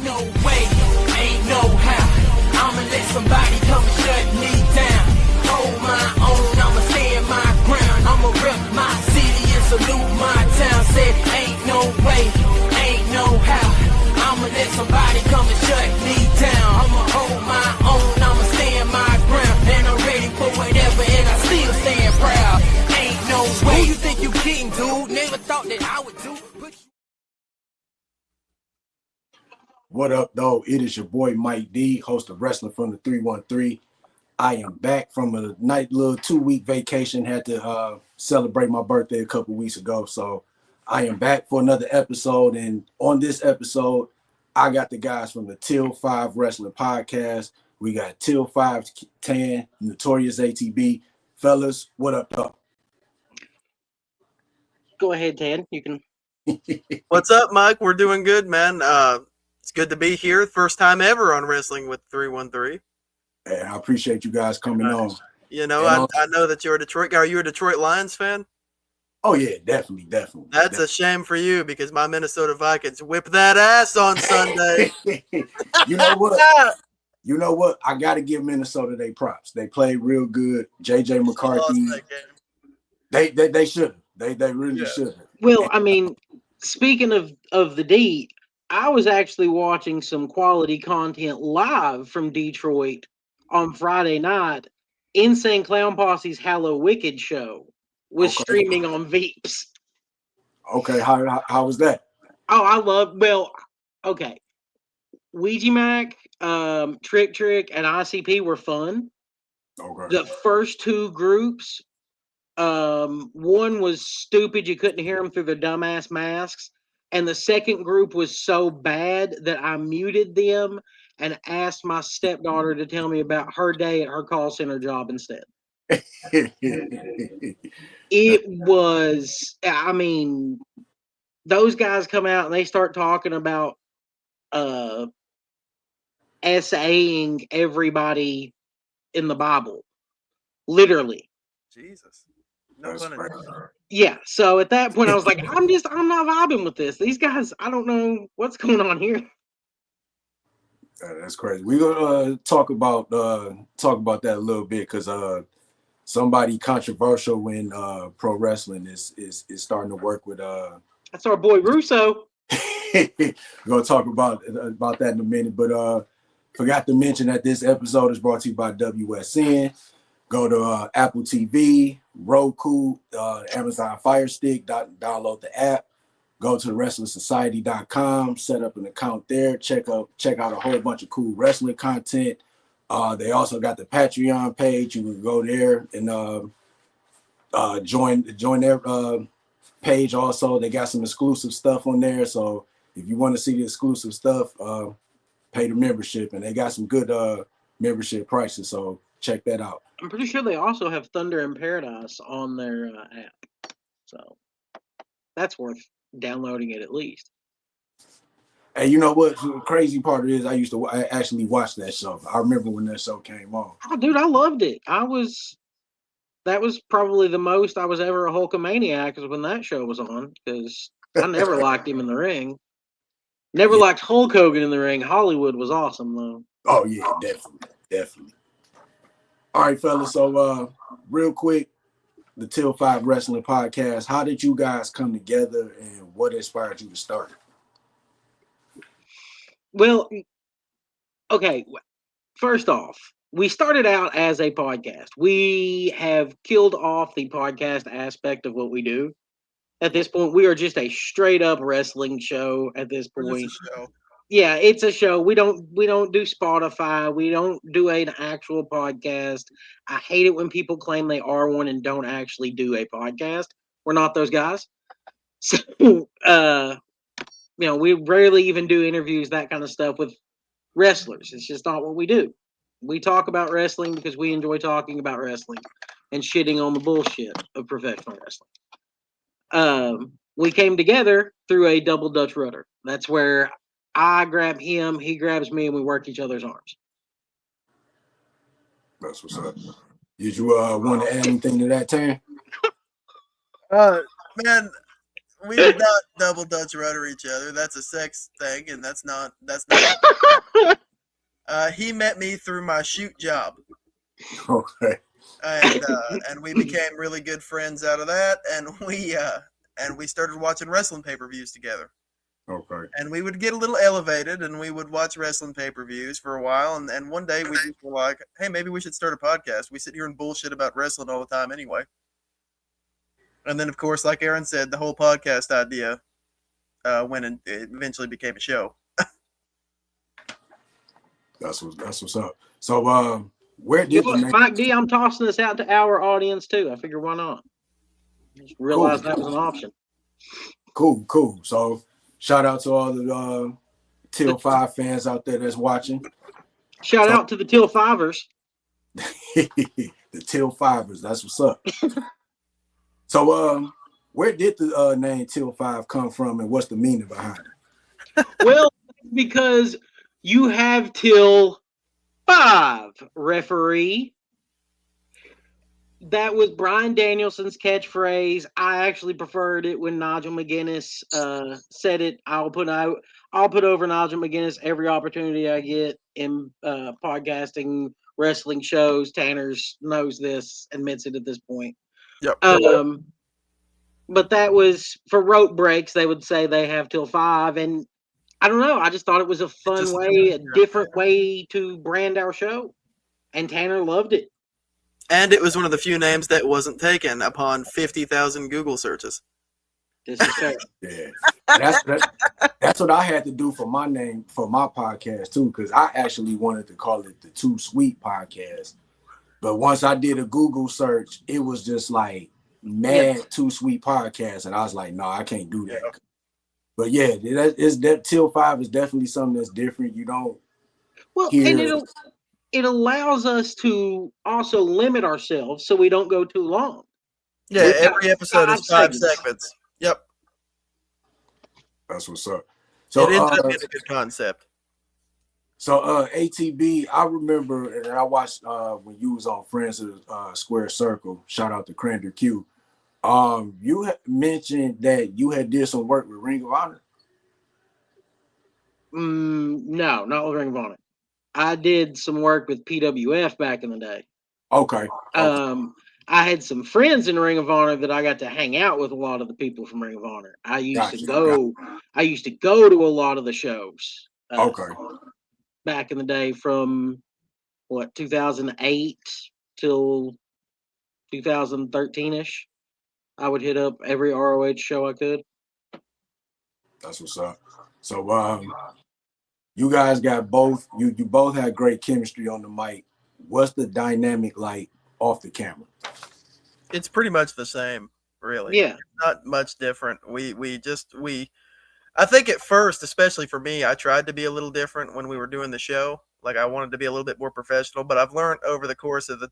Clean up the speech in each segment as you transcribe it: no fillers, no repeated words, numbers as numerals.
no way, ain't no how. I'ma let somebody come and shut me down. Hold my own, I'ma stand my ground. I'ma rep my city and salute my town. Said ain't no way, ain't no how. I'ma let somebody come and shut me down. I'ma hold my own, I'ma stand my ground. And I'm ready for whatever, and I still stand proud. Ain't no way. Who you think you kidding, dude? Never thought that I would do. What up, though? It is your boy Mike D, host of Wrestling from the 313. I am back from a little 2-week vacation. Had to celebrate my birthday a couple weeks ago. So I am back for another episode. And on this episode, I got the guys from the Till 5 Wrestling Podcast. We got Till 5 Tan, Notorious ATB. Fellas, what up, though? Go ahead, Tan. You can. What's up, Mike? We're doing good, man. It's good to be here. First time ever on Wrestling with 313. And I appreciate you guys coming on. You know, I know that you're a Detroit guy. Are you a Detroit Lions fan? Oh, yeah, definitely. That's a shame for you because my Minnesota Vikings whip that ass on Sunday. You know what? I got to give Minnesota their props. They played real good. J.J. McCarthy. They should have. They really should have. Well, I mean, speaking of the D, I was actually watching some quality content live from Detroit on Friday night. Insane Clown Posse's Hallow Wicked show was streaming on Veeps. Okay, how was that? Oh, Ouija Mac, Trick, and ICP were fun. Okay. The first two groups, one was stupid, you couldn't hear them through their dumbass masks. And the second group was so bad that I muted them and asked my stepdaughter to tell me about her day at her call center job instead. It was, I mean, those guys come out and they start talking about essaying everybody in the Bible. Literally. Jesus. Yeah, so at that point I was like, I'm not vibing with this. These guys, I don't know what's going on here. That's crazy. We're gonna talk about that a little bit because somebody controversial in pro wrestling is starting to work with that's our boy Russo. We're gonna talk about that in a minute, but forgot to mention that this episode is brought to you by WSN. Go to Apple TV, Roku, Amazon Fire Stick, download the app. Go to WrestlingSociety.com, set up an account there. Check out a whole bunch of cool wrestling content. They also got the Patreon page. You can go there and join their page. Also, they got some exclusive stuff on there. So if you want to see the exclusive stuff, pay the membership, and they got some good membership prices. So check that out. I'm pretty sure they also have Thunder in Paradise on their app. So that's worth downloading it at least. Hey, you know what? The crazy part is I actually watch that show. I remember when that show came on. Oh, dude, I loved it. That was probably the most I was ever a Hulkamaniac is when that show was on, because I never liked him in the ring. Never liked Hulk Hogan in the ring. Hollywood was awesome, though. Oh, yeah, definitely. All right, fellas. So, real quick, the Till 5 Wrestling Podcast. How did you guys come together, and what inspired you to start it? Well, okay. First off, we started out as a podcast. We have killed off the podcast aspect of what we do. At this point, we are just a straight up wrestling show. At this point, yeah, it's a show. We don't do Spotify. We don't do an actual podcast. I hate it when people claim they are one and don't actually do a podcast. We're not those guys. So, we rarely even do interviews, that kind of stuff with wrestlers. It's just not what we do. We talk about wrestling because we enjoy talking about wrestling and shitting on the bullshit of professional wrestling. We came together through a double Dutch rudder. That's where I grab him, he grabs me, and we work each other's arms. That's what's up. Did you want to add anything to that, Tan? Man, we did not double Dutch rudder each other. That's a sex thing, and that's not. He met me through my shoot job, Okay. and we became really good friends out of that, and we started watching wrestling pay-per-views together. Okay. And we would get a little elevated, and we would watch wrestling pay-per-views for a while, and one day we just were like, hey, maybe we should start a podcast. We sit here and bullshit about wrestling all the time anyway. And then, of course, like Aaron said, the whole podcast idea went and it eventually became a show. That's what's up. So, where did the name? Mike D, I'm tossing this out to our audience too. I figure why not? Just realized that was an option. Cool. So, shout out to all the Till 5 fans out there that's watching. Shout out to the Till Fivers. The Till Fivers. That's what's up. So, where did the name Till 5 come from, and what's the meaning behind it? Well, because you have Till 5, referee. That was Bryan Danielson's catchphrase. I actually preferred it when Nigel McGuinness said it. I'll put over Nigel McGuinness every opportunity I get in podcasting, wrestling shows. Tanner's knows this, admits it at this point. Yep. But that was for rope breaks. They would say they have Till 5, and I don't know. I just thought it was a fun way, a different way to brand our show, and Tanner loved it. And it was one of the few names that wasn't taken upon 50,000 Google searches. This is fair. Yeah, that's what I had to do for my name for my podcast too, because I actually wanted to call it the Too Sweet Podcast, but once I did a Google search, it was just like mad Too Sweet Podcast, and I was like, no, I can't do that. Yeah. But yeah, that Till 5 is definitely something that's different. You don't. Well, and it allows us to also limit ourselves so we don't go too long. Yeah, every episode is 5 segments. Yep. That's what's up. So it ends up being a good concept. So ATB, I remember, and I watched when you was on Friends of Square Circle. Shout out to Crander Q. You had mentioned that you had did some work with Ring of Honor. No, not with Ring of Honor. I did some work with PWF back in the day. Okay. I had some friends in Ring of Honor that I got to hang out with a lot of the people from Ring of Honor. I used to go to a lot of the shows. Back in the day from 2008 till 2013-ish. I would hit up every ROH show I could. That's what's up. So you guys got both you both had great chemistry on the mic. What's the dynamic like off the camera? It's pretty much the same, really. Yeah. It's not much different. I think at first, especially for me, I tried to be a little different when we were doing the show. Like I wanted to be a little bit more professional, but I've learned over the course of the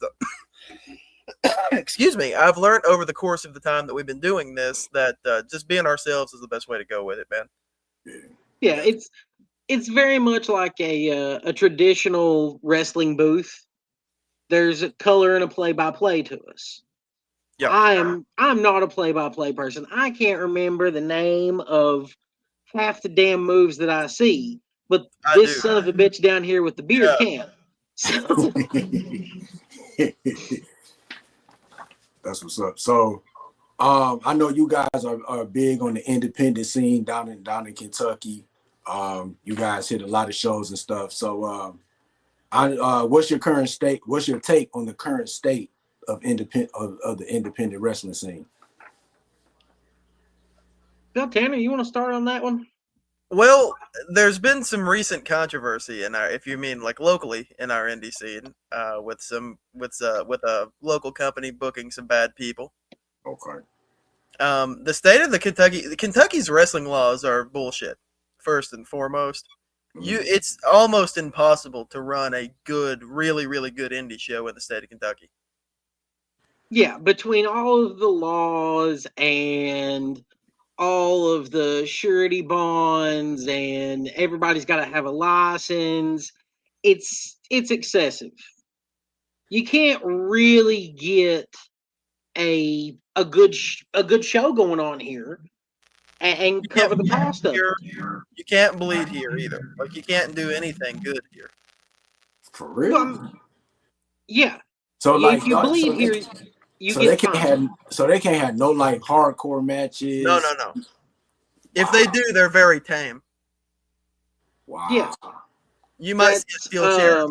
I've learned over the course of the time that we've been doing this that just being ourselves is the best way to go with it, man. Yeah, it's very much like a traditional wrestling booth. There's a color and a play-by-play to us. Yeah, I'm not a play-by-play person. I can't remember the name of half the damn moves that I see, but this son of a bitch down here with the beard can. So. That's what's up. So, I know you guys are big on the independent scene down in Kentucky. You guys hit a lot of shows and stuff. So, what's your current state? What's your take on the current state of the independent wrestling scene? Bill Tanner, you want to start on that one? Well, there's been some recent controversy in our, if you mean like locally in our indie scene, with a local company booking some bad people. Okay. The state of Kentucky's wrestling laws are bullshit. First and foremost, it's almost impossible to run a good, really, really good indie show in the state of Kentucky. Yeah, between all of the laws and all of the surety bonds and everybody's got to have a license, it's excessive. You can't really get a good show going on here and cover the cost of it. You can't bleed here either. Like you can't do anything good here. For Well, real? yeah. So like, If you bleed here, you get fined. they can't have no like hardcore matches. No. If they do, they're very tame. Wow. Yeah. You might see a steel chair.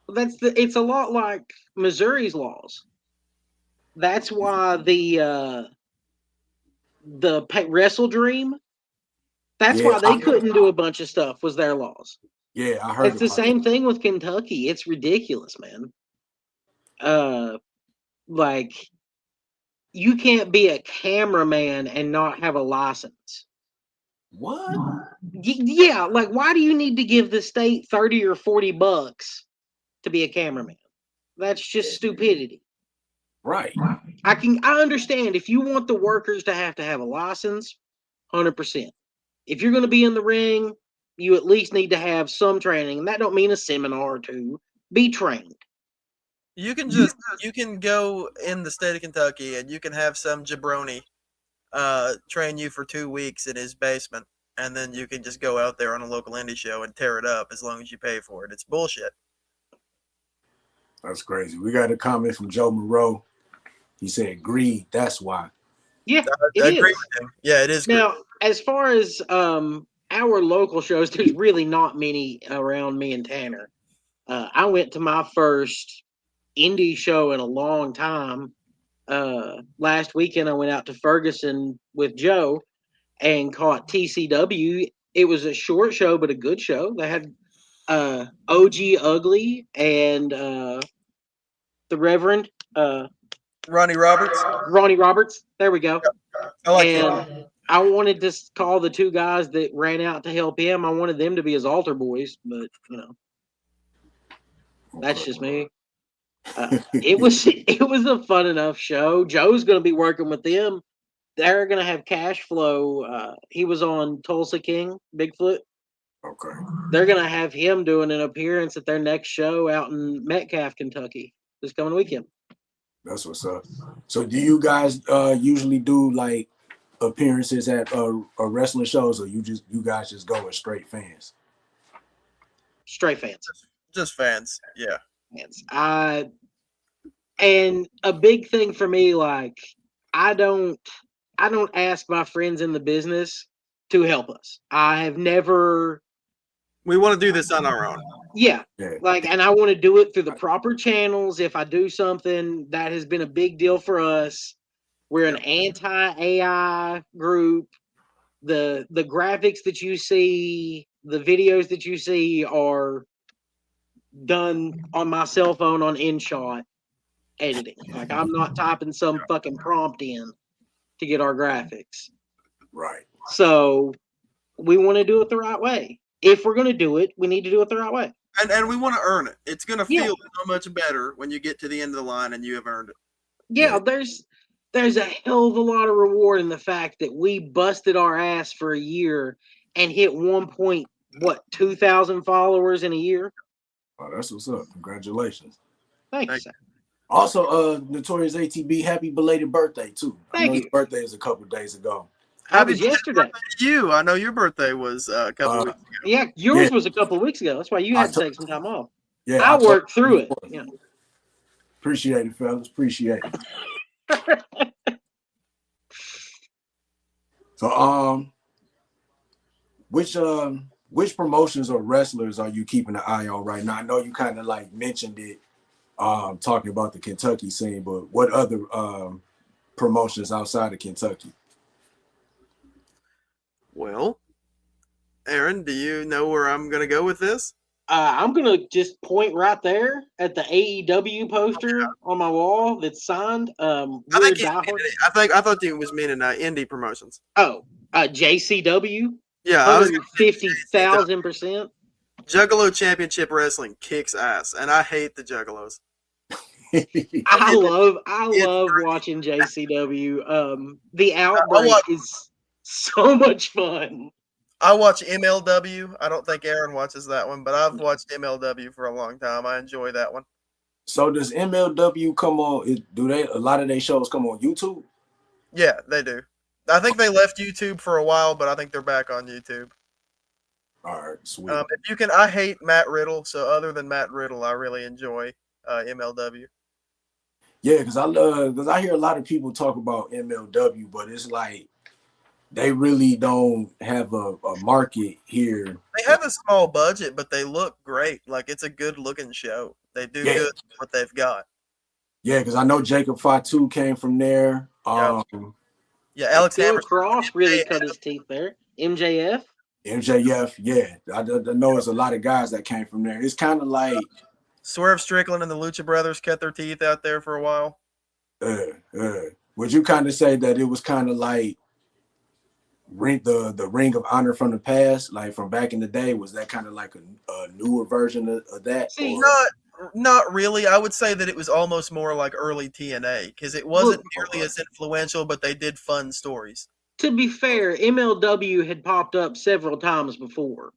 It's a lot like Missouri's laws. That's why the Wrestle Dream. That's why they couldn't do a bunch of stuff. Was their laws. Yeah, I heard. It's the same thing with Kentucky. It's ridiculous, man. Like you can't be a cameraman and not have a license. What? Yeah, like why do you need to give the state $30 or $40 to be a cameraman? That's just stupidity. Right. I understand if you want the workers to have a license, 100%. If you're going to be in the ring, you at least need to have some training, and that don't mean a seminar or two. Be trained. You can go in the state of Kentucky and you can have some jabroni train you for 2 weeks in his basement, and then you can just go out there on a local indie show and tear it up as long as you pay for it. It's bullshit. That's crazy. We got a comment from Joe Moreau. He said, "Greed. That's why." Yeah, I agree with him. Yeah, it is. Now, as far as our local shows, there's really not many around me and Tanner. I went to my first indie show in a long time. Last weekend, I went out to Ferguson with Joe and caught TCW. It was a short show, but a good show. They had OG Ugly and the Reverend Ronnie Roberts. Ronnie Roberts. There we go. I like and him. I wanted to call the two guys that ran out to help him. I wanted them to be his altar boys, but that's just me. It was a fun enough show. Joe's going to be working with them. They're going to have cash flow. He was on Tulsa King, Bigfoot. Okay. They're going to have him doing an appearance at their next show out in Metcalfe, Kentucky, this coming weekend. That's what's up. So do you guys usually do like appearances at wrestling shows, or you guys just go as straight fans? Straight fans. Just fans. Yeah. Fans. And a big thing for me, like I don't ask my friends in the business to help us. I have never. We want to do this on our own. Yeah. Like, and I want to do it through the proper channels. If I do something, that has been a big deal for us. We're an anti-AI group. The graphics that you see, the videos that you see are done on my cell phone on InShot editing. Like I'm not typing some fucking prompt in to get our graphics. Right. So we want to do it the right way. If we're going to do it, we need to do it the right way. And we want to earn it. It's going to feel so much better when you get to the end of the line and you have earned it. Yeah, there's a hell of a lot of reward in the fact that we busted our ass for a year and hit 2,000 followers in a year. Oh, that's what's up. Congratulations. Thank you, sir. Also, Notorious ATB, happy belated birthday too. I know your birthday is a couple days ago. That was yesterday. I know your birthday was a couple weeks ago. Yeah, yours was a couple of weeks ago. That's why you had to take some time off. Yeah, I worked through it. Yeah. Appreciate it, fellas. Appreciate it. So, which promotions or wrestlers are you keeping an eye on right now? I know you kind of like mentioned it, talking about the Kentucky scene, but what other promotions outside of Kentucky? Well, Aaron, do you know where I'm going to go with this? I'm going to just point right there at the AEW poster on my wall that's signed. I thought you was meaning indie promotions. Oh, JCW? Yeah, 150,000%. Juggalo Championship Wrestling kicks ass, and I hate the Juggalos. I love watching JCW. The Outbreak is so much fun. I watch MLW. I don't think Aaron watches that one, but I've watched MLW for a long time. I enjoy that one. So does MLW come on? A lot of their shows come on YouTube? Yeah, they do. I think they left YouTube for a while, but I think they're back on YouTube. All right, sweet. If you can, I hate Matt Riddle, so other than Matt Riddle, I really enjoy MLW. Yeah, because I hear a lot of people talk about MLW, but it's like they really don't have a market here. They have a small budget, but they look great. Like it's a good looking show. They do Yeah, good with what they've got. yeah, because I know Jacob Fatu came from there. Yeah, yeah. Alex Bill Hammerstone, Cross really cut his teeth there. MJF. MJF, yeah, I know it's a lot of guys that came from there. It's kind of like Swerve Strickland and the Lucha Brothers cut their teeth out there for a while. would you kind of say that it was kind of like the Ring of Honor from the past, like from back in the day? Was that kind of like a newer version of that? See, Not really. I would say that it was almost more like early TNA because it wasn't nearly as influential, but they did fun stories. To be fair, MLW had popped up several times before.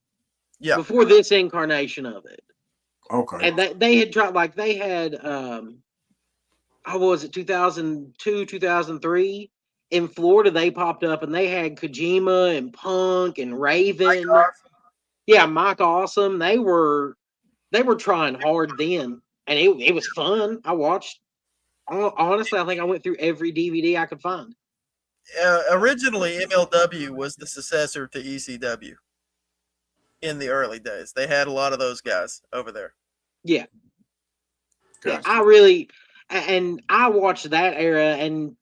Yeah. Before this incarnation of it. Okay. And they had tried, like, they had, how was it, 2002, 2003? In Florida, they popped up and they had Kojima and Punk and Raven. Yeah, Mike Awesome. They were trying hard then. And it was fun. I watched. Honestly, I think I went through every DVD I could find. Originally, MLW was the successor to ECW in the early days. They had a lot of those guys over there. Yeah. Gotcha. And I watched that era, and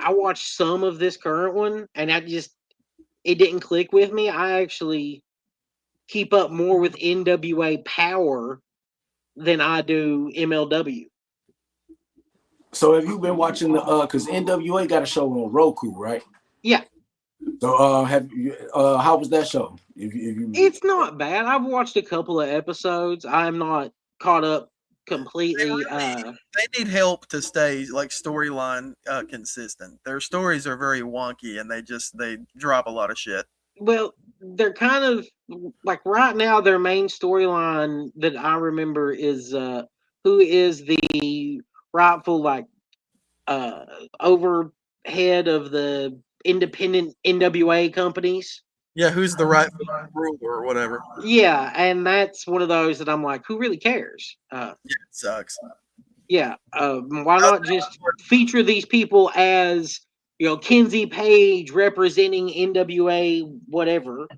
I watched some of this current one, and it didn't click with me. I actually keep up more with NWA Power than I do MLW. So have you been watching because NWA got a show on Roku, right? Yeah. So have you how was that show? If you It's not bad. I've watched a couple of episodes. I'm not caught up completely. They need help to stay like storyline consistent. Their stories are very wonky and they drop a lot of shit. Well, they're kind of like right now their main storyline that I remember is who is the rightful overhead of the independent NWA companies. Yeah, who's the right ruler or whatever. Yeah, and that's one of those that I'm like, who really cares? Yeah, it sucks. Yeah, why not just feature these people as, Kenzie Page representing NWA whatever.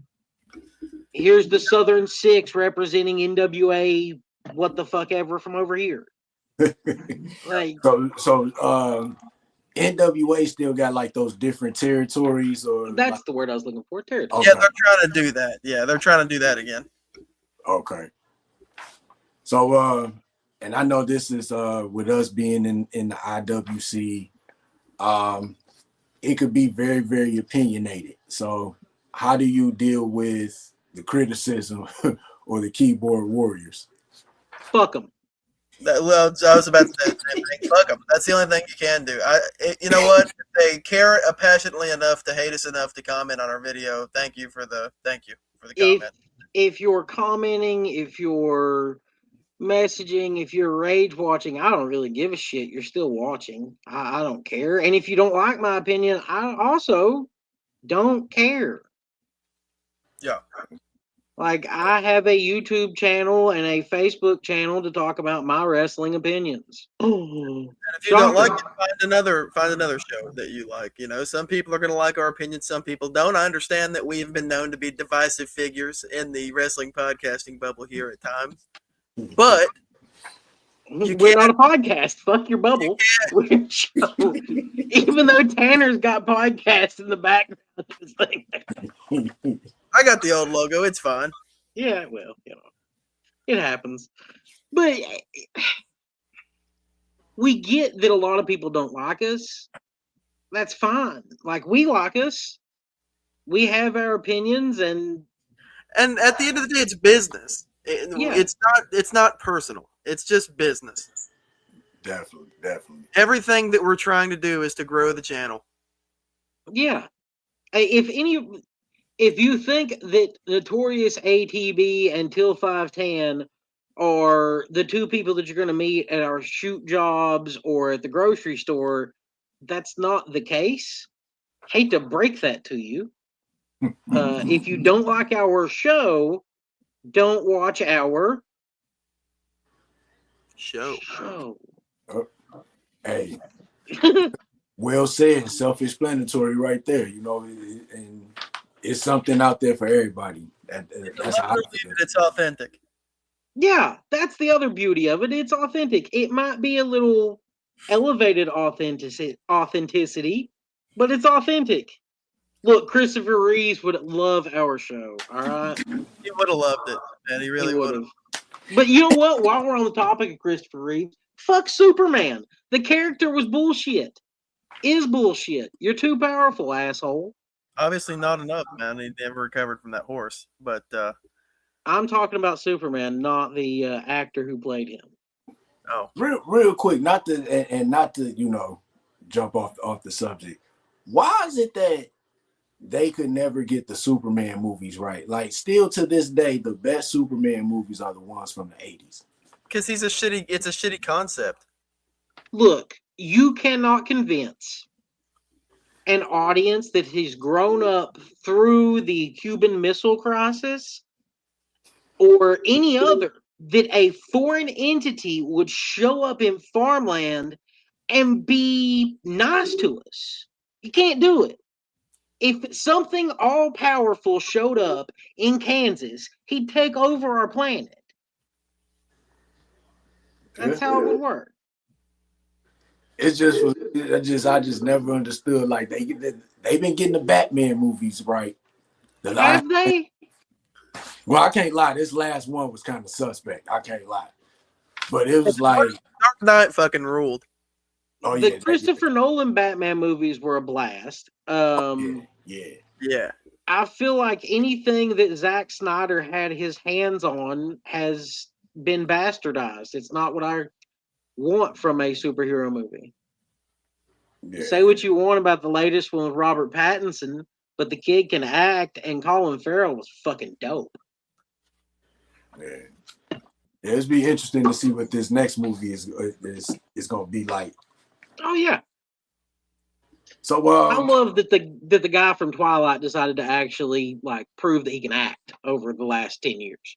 Here's the Southern Six representing NWA what the fuck ever from over here. Like so NWA still got like those different territories, or that's like, the word I was looking for. Territory. Okay. Yeah, they're trying to do that. Yeah, they're trying to do that again. Okay. So and I know this is with us being in the IWC, it could be very, very opinionated. So how do you deal with the criticism or the keyboard warriors? Fuck them. Well, I was about to say the same thing. Fuck them. That's the only thing you can do. You know what? If they care passionately enough to hate us enough to comment on our video, thank you for the comment. If you're commenting, if you're messaging, if you're rage watching, I don't really give a shit. You're still watching. I don't care. And if you don't like my opinion, I also don't care. Yeah. Like, I have a YouTube channel and a Facebook channel to talk about my wrestling opinions. And if you don't like it, find another show that you like. Some people are going to like our opinions, some people don't. I understand that we have been known to be divisive figures in the wrestling podcasting bubble here at times, but we're not a podcast. Fuck your bubble. Even though Tanner's got podcasts in the background of his thing. I got the old logo. It's fine. Yeah, well, it happens. But we get that a lot of people don't like us. That's fine. Like, we like us. We have our opinions, and at the end of the day, it's business. It's not personal. It's just business. Definitely. Everything that we're trying to do is to grow the channel. Yeah. If you think that Notorious ATB and Till 510 are the two people that you're going to meet at our shoot jobs or at the grocery store, that's not the case. hate to break that to you. If you don't like our show, don't watch our Show. show. Hey, well said, self-explanatory right there. You know, and it's something out there for everybody. That's how I feel. It's authentic. Yeah, that's the other beauty of it. It's authentic. It might be a little elevated authenticity, but it's authentic. Look, Christopher Reeves would love our show. All right, He would have loved it, and he really would have. But you know what? While we're on the topic of Christopher Reeves, fuck Superman. The character was bullshit. Is bullshit. You're too powerful, asshole. Obviously not enough, man. He never recovered from that horse. But I'm talking about Superman, not the actor who played him. oh, Real quick, not to jump off the subject. Why is it that they could never get the Superman movies right? Like, still to this day, the best Superman movies are the ones from the 80s. because it's a shitty concept. Look, you cannot convince an audience that has grown up through the Cuban Missile Crisis or any other that a foreign entity would show up in farmland and be nice to us. You can't do it. If something all powerful showed up in Kansas, he'd take over our planet. That's how it would work. It's I just never understood. Like they've been getting the Batman movies right. Have they? Well, I can't lie. This last one was kind of suspect. I can't lie, but it was like Dark Knight fucking ruled. Oh the Christopher Nolan Batman movies were a blast. Yeah. I feel like anything that Zack Snyder had his hands on has been bastardized. It's not what I want from a superhero movie. Yeah. Say what you want about the latest one with Robert Pattinson, but the kid can act, and Colin Farrell was fucking dope. Yeah, it's be interesting to see what this next movie is going to be like. Oh yeah. So I love that the guy from Twilight decided to actually like prove that he can act over the last 10 years.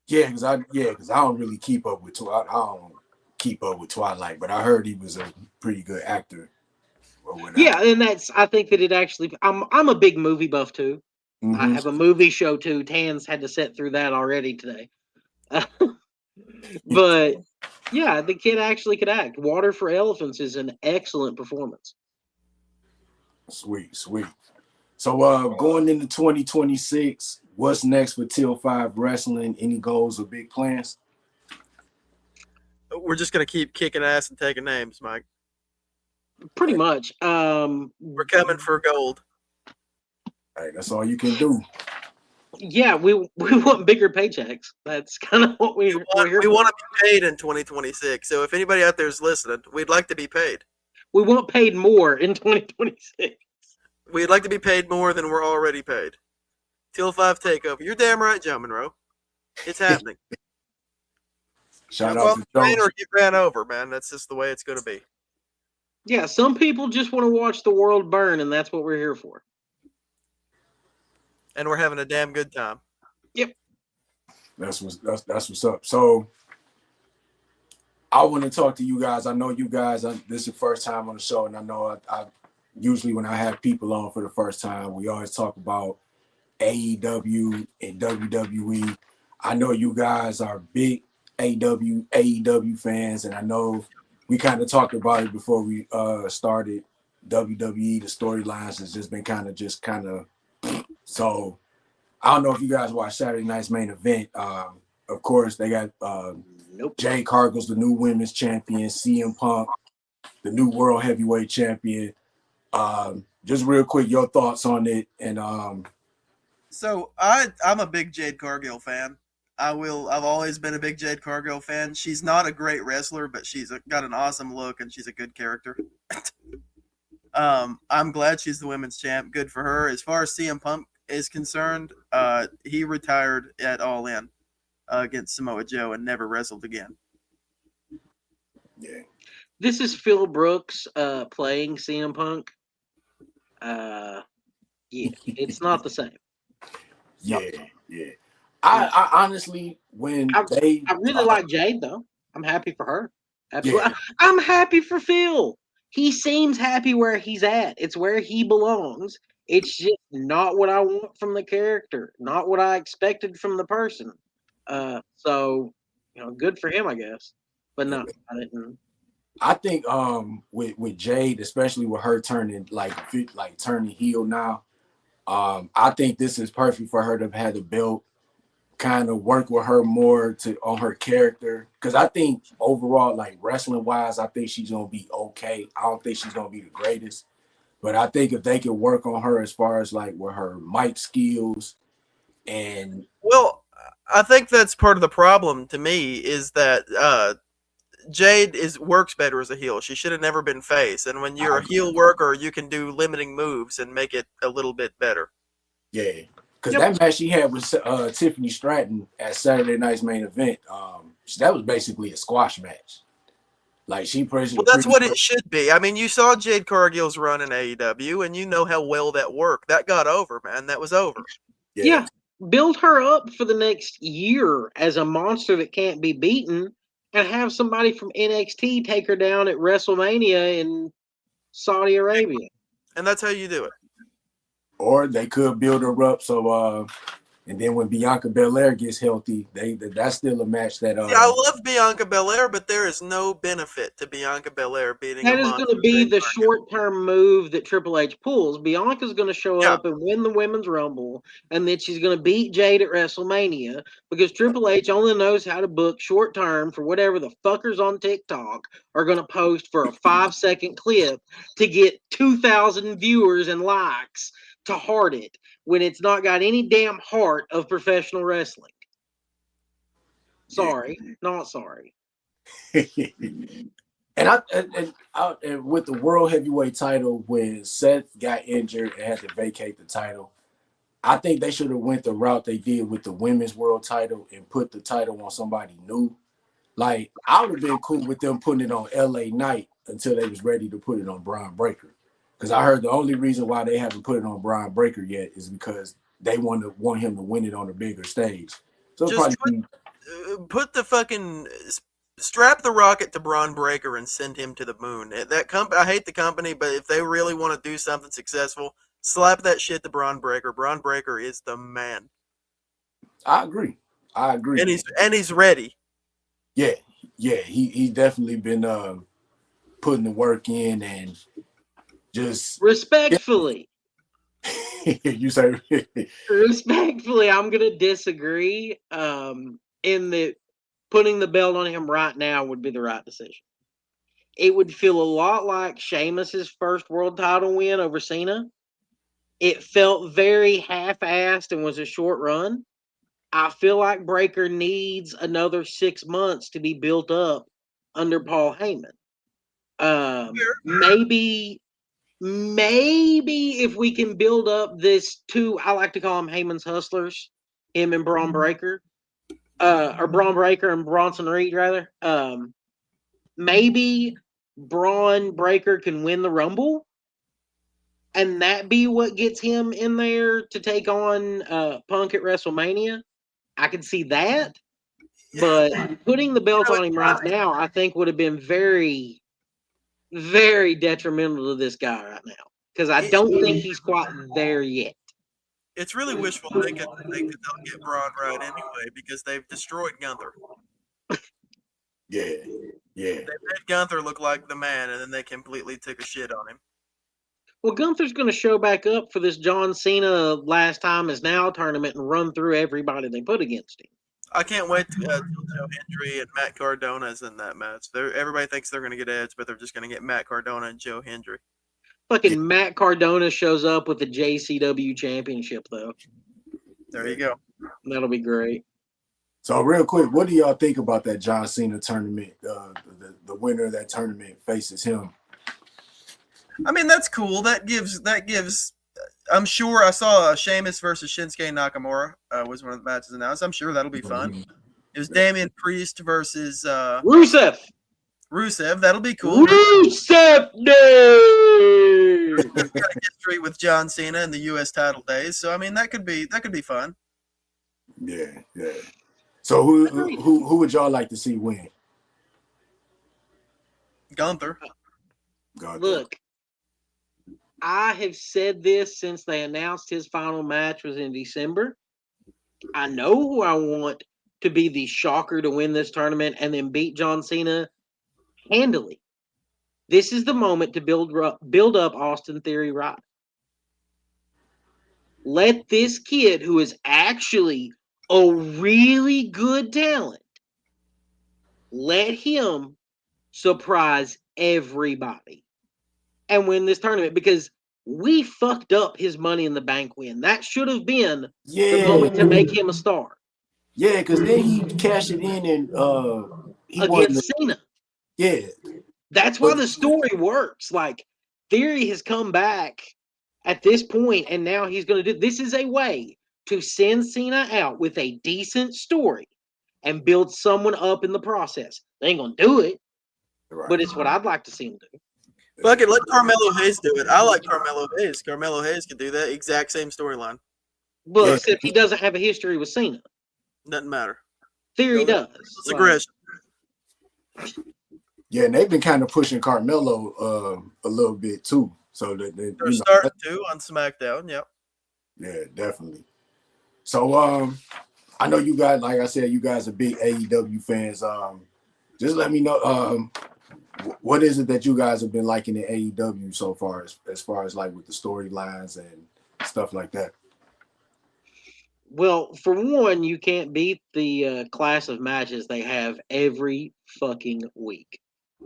Yeah, because I don't really keep up with Twilight. I don't keep up with Twilight, but I heard he was a pretty good actor. Yeah, and I think that it actually. I'm a big movie buff too. Mm-hmm. I have a movie show too. Tan's had to sit through that already today. But yeah, the kid actually could act. Water for Elephants is an excellent performance. Sweet. So going into 2026, what's next for Till 5 Wrestling? Any goals or big plans? We're just gonna keep kicking ass and taking names, Mike. Pretty much. We're coming for gold. Hey, that's all you can do. Yeah, we want bigger paychecks. That's kind of what we're here for. We want to be paid in 2026. So if anybody out there is listening, we'd like to be paid. We want paid more in 2026. We'd like to be paid more than we're already paid. Till 5 takeover. You're damn right, Joe Monroe. It's happening. Shout out to Joe. Or get ran over, man. That's just the way it's going to be. Yeah, some people just want to watch the world burn, and that's what we're here for. And we're having a damn good time. Yep. That's what's up. So I want to talk to you guys. I know you guys, this is the first time on the show, and I know I usually when I have people on for the first time, we always talk about AEW and WWE. I know you guys are big AEW fans, and I know we kind of talked about it before we started WWE. The storylines has just been kind of so I don't know if you guys watch Saturday night's main event. Of course, they got Jade Cargill's the new women's champion, CM Punk, the new world heavyweight champion. Just real quick, your thoughts on it. And so I'm a big Jade Cargill fan. I've always been a big Jade Cargill fan. She's not a great wrestler, but she's got an awesome look and she's a good character. I'm glad she's the women's champ. Good for her. As far as CM Punk is concerned, he retired at All In against Samoa Joe and never wrestled again. Yeah. This is Phil Brooks playing CM Punk. Yeah, it's not the same. Yeah. I honestly, when they, I really like Jade though. I'm happy for her. Absolutely. Yeah. I'm happy for Phil. He seems happy where he's at. It's where he belongs. It's just not what I want from the character, not what I expected from the person. So good for him, I guess. But no, I didn't. I think with Jade, especially with her turning turning heel now, I think this is perfect for her to have had the belt, kind of work with her more on her character. Because I think overall, like wrestling wise, I think she's gonna be okay. I don't think she's gonna be the greatest, but I think if they can work on her as far as like with her mic skills and Well, I think that's part of the problem to me is that Jade works better as a heel. She should have never been face. And when you're a heel worker, you can do limiting moves and make it a little bit better. yeah, because that match she had with Tiffany Stratton at Saturday Night's Main Event, that was basically a squash match. Like Well, that's what it should be. I mean, you saw Jade Cargill's run in AEW, and you know how well that worked. That got over, man. That was over. Yeah. Build her up for the next year as a monster that can't be beaten, and have somebody from NXT take her down at WrestleMania in Saudi Arabia. And that's how you do it. Or they could build her up so and then when Bianca Belair gets healthy, that's still a match that yeah, I love Bianca Belair, but there is no benefit to Bianca Belair beating that is going to be the short-term move that Triple H pulls. Bianca's going to show up and win the Women's Rumble, and then she's going to beat Jade at WrestleMania because Triple H only knows how to book short-term for whatever the fuckers on TikTok are going to post for a 5-second clip to get 2,000 viewers and likes to heart it when it's not got any damn heart of professional wrestling. Sorry, not sorry. And with the World Heavyweight title, when Seth got injured and had to vacate the title, I think they should have went the route they did with the Women's World title and put the title on somebody new. Like, I would have been cool with them putting it on LA Knight until they was ready to put it on Braun Breaker. Because I heard the only reason why they haven't put it on Braun Breaker yet is because they want him to win it on a bigger stage. So just put the fucking strap the rocket to Braun Breaker and send him to the moon. I hate the company, but if they really want to do something successful, slap that shit to Braun Breaker. Braun Breaker is the man. I agree. And he's ready. Yeah. He's definitely been putting the work in and just respectfully. You say respectfully, I'm gonna disagree. In that putting the belt on him right now would be the right decision. It would feel a lot like Sheamus's first world title win over Cena. It felt very half-assed and was a short run. I feel like Breaker needs another 6 months to be built up under Paul Heyman. Maybe if we can build up this two, I like to call them Heyman's Hustlers, him and Braun Breaker, or Braun Breaker and Bronson Reed, rather. Maybe Braun Breaker can win the Rumble, and that be what gets him in there to take on Punk at WrestleMania. I could see that, but putting the belt on him right now, I think would have been very, very detrimental to this guy right now. Because I don't think he's quite there yet. It's really wishful thinking to think that they'll get Braun right anyway because they've destroyed Gunther. Yeah. They made Gunther look like the man, and then they completely took a shit on him. Well, Gunther's going to show back up for this John Cena last time is now tournament and run through everybody they put against him. I can't wait till Joe Hendry and Matt Cardona's in that match. Everybody thinks they're going to get Edge, but they're just going to get Matt Cardona and Joe Hendry. Fucking Matt Cardona shows up with the JCW championship, though. There you go. That'll be great. So real quick, what do y'all think about that John Cena tournament? The winner of that tournament faces him. I mean, that's cool. That gives. I'm sure I saw Sheamus versus Shinsuke Nakamura was one of the matches announced. I'm sure that'll be fun. It was Damian Priest versus Rusev. That'll be cool. Rusev Day. got a history with John Cena in the U.S. title days, so I mean that could be fun. Yeah. So who would y'all like to see win? Gunther. Look, I have said this since they announced his final match was in December. I know who I want to be the shocker to win this tournament and then beat John Cena handily. This is the moment to build up Austin Theory right. Let this kid, who is actually a really good talent, let him surprise everybody and win this tournament, because we fucked up his Money in the Bank win. That should have been the moment to make him a star. Yeah, because then he cashed it in and he against Cena. Yeah. That's why the story works. Like, Theory has come back at this point, and now he's going to do this. Is a way to send Cena out with a decent story and build someone up in the process. They ain't going to do it, but it's what I'd like to see him do. Fuck it, let Carmelo Hayes do it. I like Carmelo Hayes. Carmelo Hayes could do that exact same storyline. But except he doesn't have a history with Cena. Doesn't matter. Theory does. It's aggression. Yeah, and they've been kind of pushing Carmelo a little bit too. So they're starting to on SmackDown. Yep. Yeah, definitely. So I know you guys, like I said, you guys are big AEW fans. Just let me know what is it that you guys have been liking in AEW so far, as far as like with the storylines and stuff like that. Well, for one, you can't beat the class of matches they have every fucking week.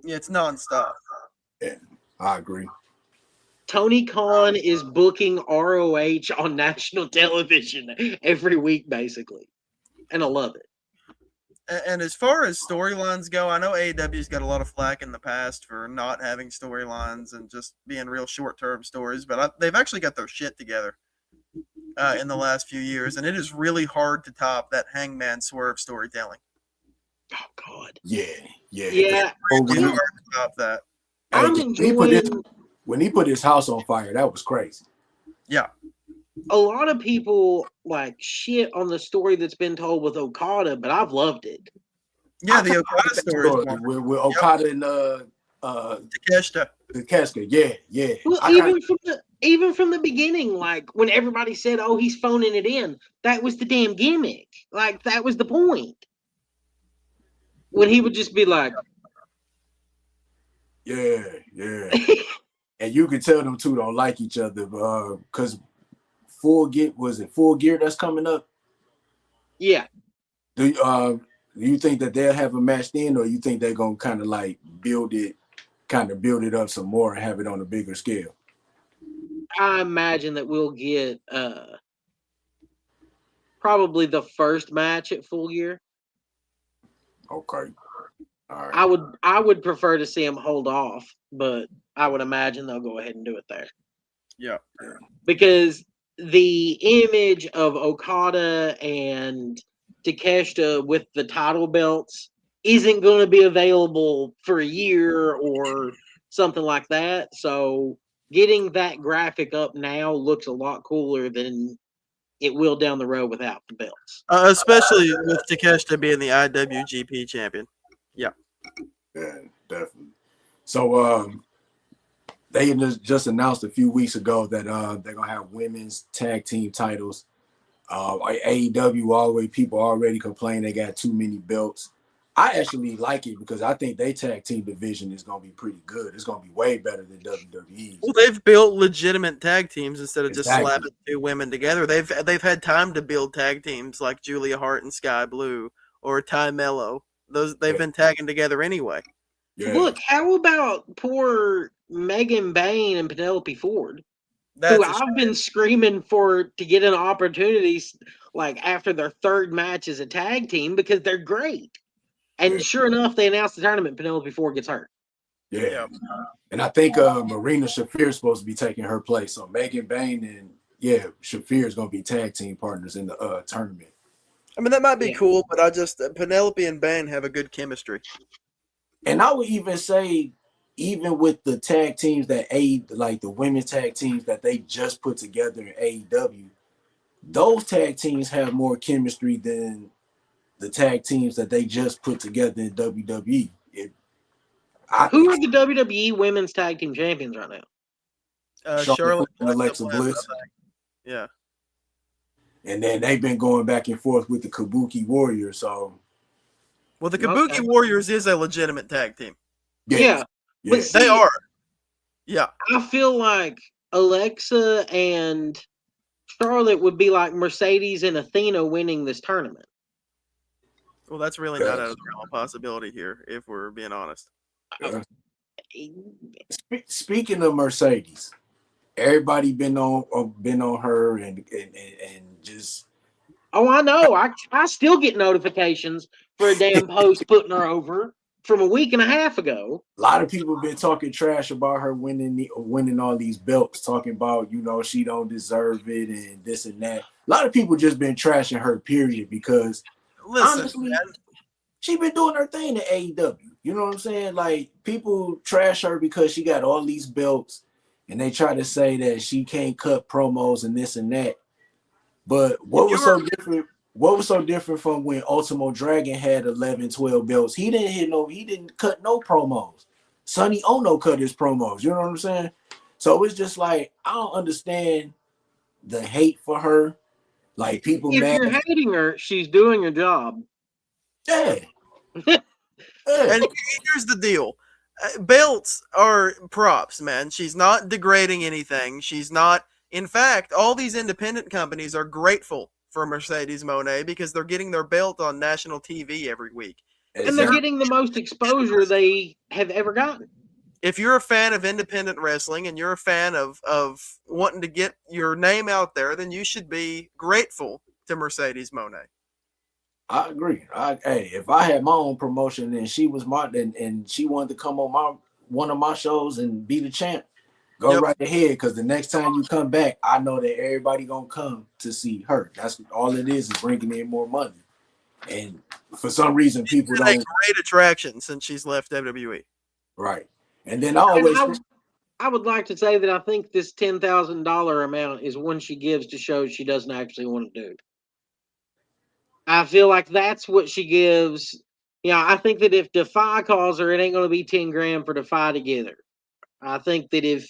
Yeah, it's nonstop. Yeah, I agree. Tony Khan is booking ROH on national television every week, basically. And I love it. And as far as storylines go, I know AEW's got a lot of flack in the past for not having storylines and just being real short-term stories, but they've actually got their shit together in the last few years, and it is really hard to top that Hangman Swerve storytelling. Oh, God. Yeah. It's really hard to top that. I'm enjoying... When he put his house on fire, that was crazy. Yeah. A lot of people like shit on the story that's been told with Okada, but I've loved it. Yeah, the Okada story with Okada and Takeshita. Yeah. Well, even from the beginning, like when everybody said, "Oh, he's phoning it in," that was the damn gimmick. Like that was the point. When he would just be like, "Yeah." And you can tell them two don't like each other, because Full Gear that's coming up? Yeah. Do you think that they'll have a match then, or you think they're gonna kind of like build it up some more and have it on a bigger scale? I imagine that we'll get probably the first match at Full Gear. Okay. All right. I would prefer to see him hold off, but I would imagine they'll go ahead and do it there. Yeah. Because the image of Okada and Takeshita with the title belts isn't going to be available for a year or something like that. So getting that graphic up now looks a lot cooler than it will down the road without the belts. Especially with Takeshita being the IWGP champion. Yeah. Yeah, definitely. So they just announced a few weeks ago that they're gonna have women's tag team titles. AEW people already complain they got too many belts. I actually like it because I think their tag team division is gonna be pretty good. It's gonna be way better than WWE's. Well, they've built legitimate tag teams instead of just slapping two women together. They've had time to build tag teams like Julia Hart and Sky Blue or Ty Mello. They've been tagging together anyway. Yeah. Look, how about poor Megan Bain and Penelope Ford, who I've been screaming for to get an opportunity like after their third match as a tag team because they're great. And sure enough, they announced the tournament. Penelope Ford gets hurt. Yeah. And I think Marina Shafir is supposed to be taking her place. So Megan Bain and Shafir is going to be tag team partners in the tournament. I mean, that might be cool, but Penelope and Bain have a good chemistry. And I would even say even with the tag teams like the women's tag teams that they just put together in AEW, those tag teams have more chemistry than the tag teams that they just put together in WWE. Who are the WWE Women's Tag Team Champions right now? Charlotte and Alexa Bliss. Yeah. And then they've been going back and forth with the Kabuki Warriors. So, well, the Kabuki Warriors is a legitimate tag team. Yeah. But see, they are. Yeah. I feel like Alexa and Charlotte would be like Mercedes and Athena winning this tournament. Well, that's really not out of the realm of possibility here, if we're being honest. Speaking of Mercedes, everybody been on her and just. Oh, I know. I still get notifications for a damn post putting her over from a week and a half ago. A lot of people been talking trash about her winning all these belts, talking about, she don't deserve it and this and that. A lot of people just been trashing her, period, because honestly, she been doing her thing at AEW. You know what I'm saying? Like, people trash her because she got all these belts and they try to say that she can't cut promos and this and that. But what was so different? What was so different from when Ultimo Dragon had 11, 12 belts? He didn't cut no promos. Sonny Ono cut his promos. You know what I'm saying? So it's just like, I don't understand the hate for her. Like, people if mad. You're hating her, she's doing her job. Yeah. And here's the deal. Belts are props, man. She's not degrading anything. She's not. In fact, all these independent companies are grateful for Mercedes Moné because they're getting their belt on national TV every week. And they're getting the most exposure they have ever gotten. If you're a fan of independent wrestling and you're a fan of wanting to get your name out there, then you should be grateful to Mercedes Moné. I agree. If I had my own promotion and she was and she wanted to come on one of my shows and be the champ, go right ahead. Because the next time you come back, I know that everybody gonna come to see her. That's all it is bringing in more money. And for some reason, people don't. A great attraction since she's left WWE. Right. And then I would like to say that I think this $10,000 amount is one she gives to show she doesn't actually want to do. I feel like that's what she gives. I think that if Defy calls her, it ain't going to be 10 grand for Defy together. I think that if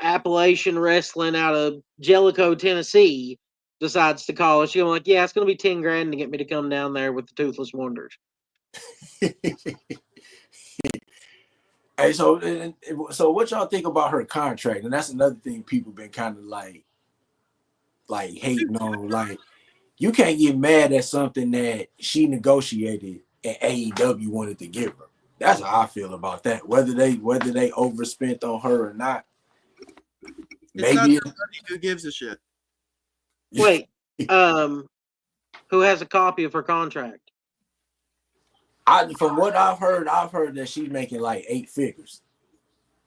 Appalachian Wrestling out of Jellicoe, Tennessee decides to call her, she's going to be like, yeah, it's going to be 10 grand to get me to come down there with the Toothless Wonders. Hey, so what y'all think about her contract? And that's another thing people been kind of like hating on. Like, you can't get mad at something that she negotiated and AEW wanted to give her. That's how I feel about that. Whether they overspent on her or not. Maybe who gives a shit. Wait, who has a copy of her contract? From what I've heard that she's making like 8 figures.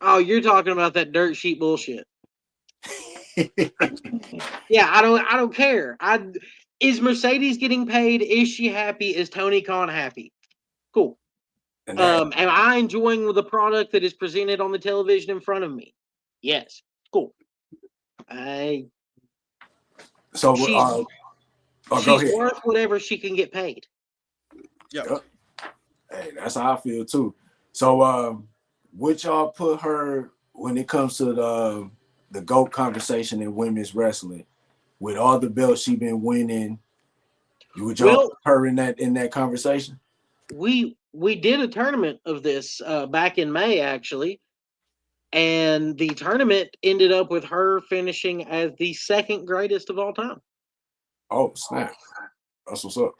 Oh, you're talking about that dirt sheet bullshit. Yeah, I don't care. Is Mercedes getting paid? Is she happy? Is Tony Khan happy? Cool. Am I enjoying the product that is presented on the television in front of me? Yes. Cool. She's worth whatever she can get paid. Yep. Hey, that's how I feel too. So, would y'all put her when it comes to the GOAT conversation in women's wrestling? With all the belts she been winning, would y'all put her in that conversation? We did a tournament of this back in May, actually, and the tournament ended up with her finishing as the second greatest of all time. Oh snap! That's what's up.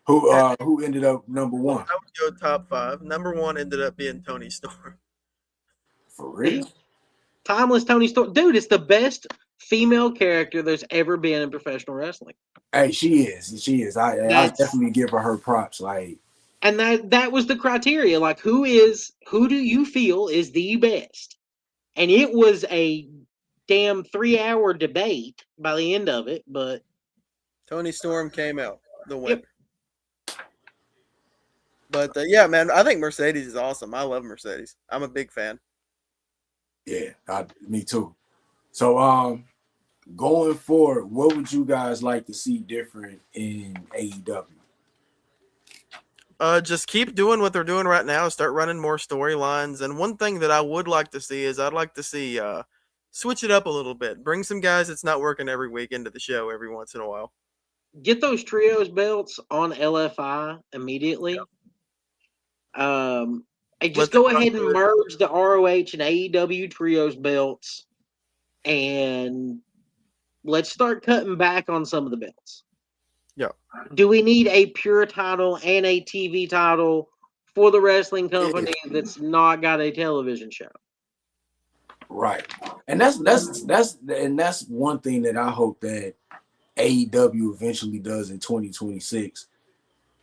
Who ended up number one? I would go top 5. Number 1 ended up being Toni Storm. For real? Timeless Toni Storm, dude. It's the best female character there's ever been in professional wrestling. Hey, she is. I definitely give her props. Like, and that was the criteria. Like, who do you feel is the best? And it was a damn 3-hour debate by the end of it. But Toni Storm came out the winner. But yeah, man, I think Mercedes is awesome. I love Mercedes. I'm a big fan. Yeah, me too. So going forward, what would you guys like to see different in AEW? Just keep doing what they're doing right now. Start running more storylines. And one thing that I would like to see is I'd like to see switch it up a little bit. Bring some guys that's not working every week into the show every once in a while. Get those trios belts on LFI immediately. And just Let them go run ahead and good. merge the ROH and AEW trios belts, and let's start cutting back on some of the belts. Yeah. Do we need a pure title and a TV title for the wrestling company that's not got a television show? Right. And that's one thing that I hope that AEW eventually does in 2026.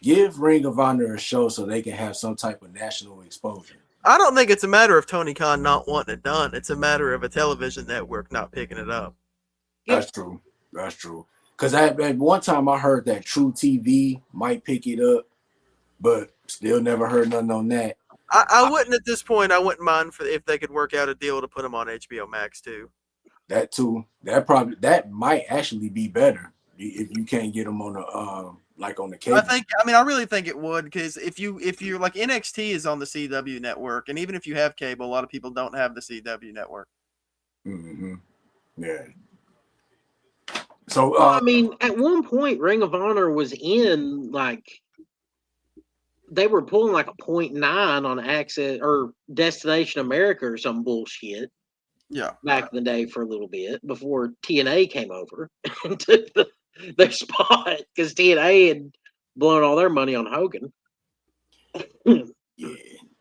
Give Ring of Honor a show so they can have some type of national exposure. I don't think it's a matter of Tony Khan not wanting it done. It's a matter of a television network not picking it up. That's true. That's true. Because at one time I heard that True TV might pick it up, but still never heard nothing on that. I wouldn't at this point. I wouldn't mind if they could work out a deal to put them on HBO Max too. That too. That might actually be better if you can't get them on the like on the cable. I really think it would, because if you're like, NXT is on the CW network, and even if you have cable, a lot of people don't have the CW network. Mm-hmm. Yeah. So I mean, at one point, Ring of Honor was in they were pulling like a 0.9 on Access or Destination America or some bullshit. Yeah. Back in the day for a little bit before TNA came over and took their spot, because TNA had blown all their money on Hogan. Yeah,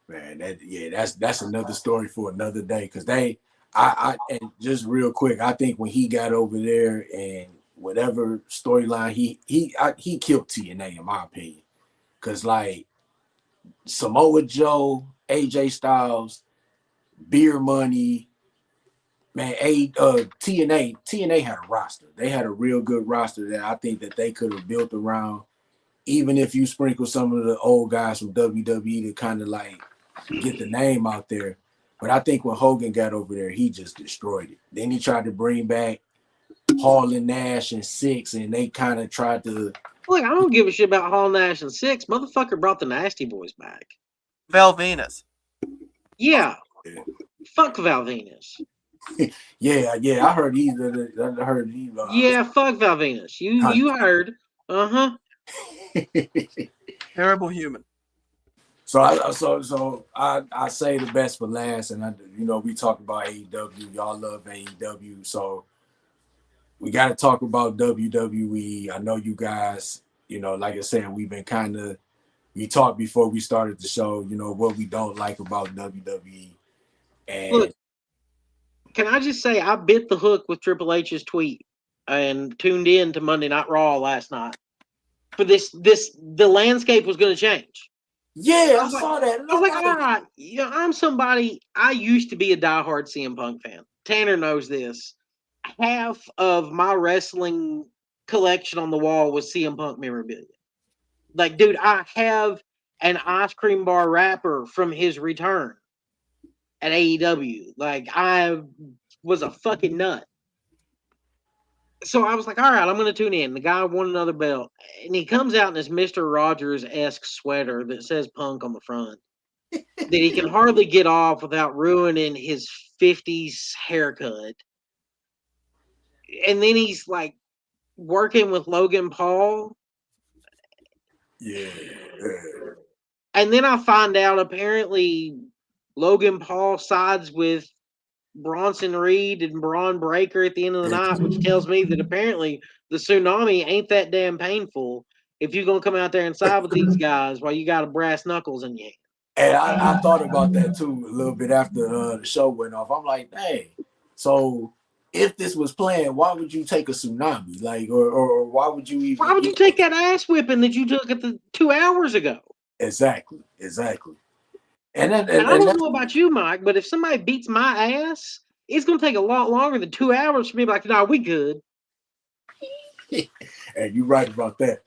man. That's another story for another day. Because and just real quick, I think when he got over there and whatever storyline he killed TNA in my opinion. Because like Samoa Joe, AJ Styles, Beer Money, man, TNA had a roster. They had a real good roster that I think that they could have built around. Even if you sprinkle some of the old guys from WWE to kind of like get the name out there. But I think when Hogan got over there, he just destroyed it. Then he tried to bring back Hall and Nash and Six, and they kind of tried to. Look, I don't give a shit about Hall, Nash, and Six. Motherfucker brought the Nasty Boys back. Val Venus. Yeah. Fuck Val Venus. Yeah. I heard either. Yeah, fuck Val Venus. You heard. Uh-huh. Terrible human. So I say the best for last, and we talk about AEW. Y'all love AEW, so we got to talk about WWE. I know you guys, like I said, we've been we talked before we started the show, what we don't like about WWE. And look, can I just say I bit the hook with Triple H's tweet and tuned in to Monday Night Raw last night. For the landscape was going to change. Yeah, I saw that. I was like, all right, I'm somebody. I used to be a diehard CM Punk fan. Tanner knows this. Half of my wrestling collection on the wall was CM Punk memorabilia. Like, dude, I have an ice cream bar wrapper from his return at AEW. Like, I was a fucking nut. So I was like, all right, I'm going to tune in. The guy won another belt. And he comes out in this Mr. Rogers-esque sweater that says Punk on the front that he can hardly get off without ruining his 50s haircut. And then he's like working with Logan Paul. Yeah. And then I find out apparently Logan Paul sides with Bronson Reed and Braun Breaker at the end of the night, which tells me that apparently the tsunami ain't that damn painful if you're going to come out there and side with these guys while you got a brass knuckles in your hand. And I thought about that too a little bit after the show went off. I'm like, hey, so if this was planned, why would you take a tsunami? Like, or why would you even? Why would you take that ass whipping that you took at the 2 hours ago? Exactly. And I don't know about you, Mike, but if somebody beats my ass, it's going to take a lot longer than 2 hours for me to be like, nah, we good. And you're right about that.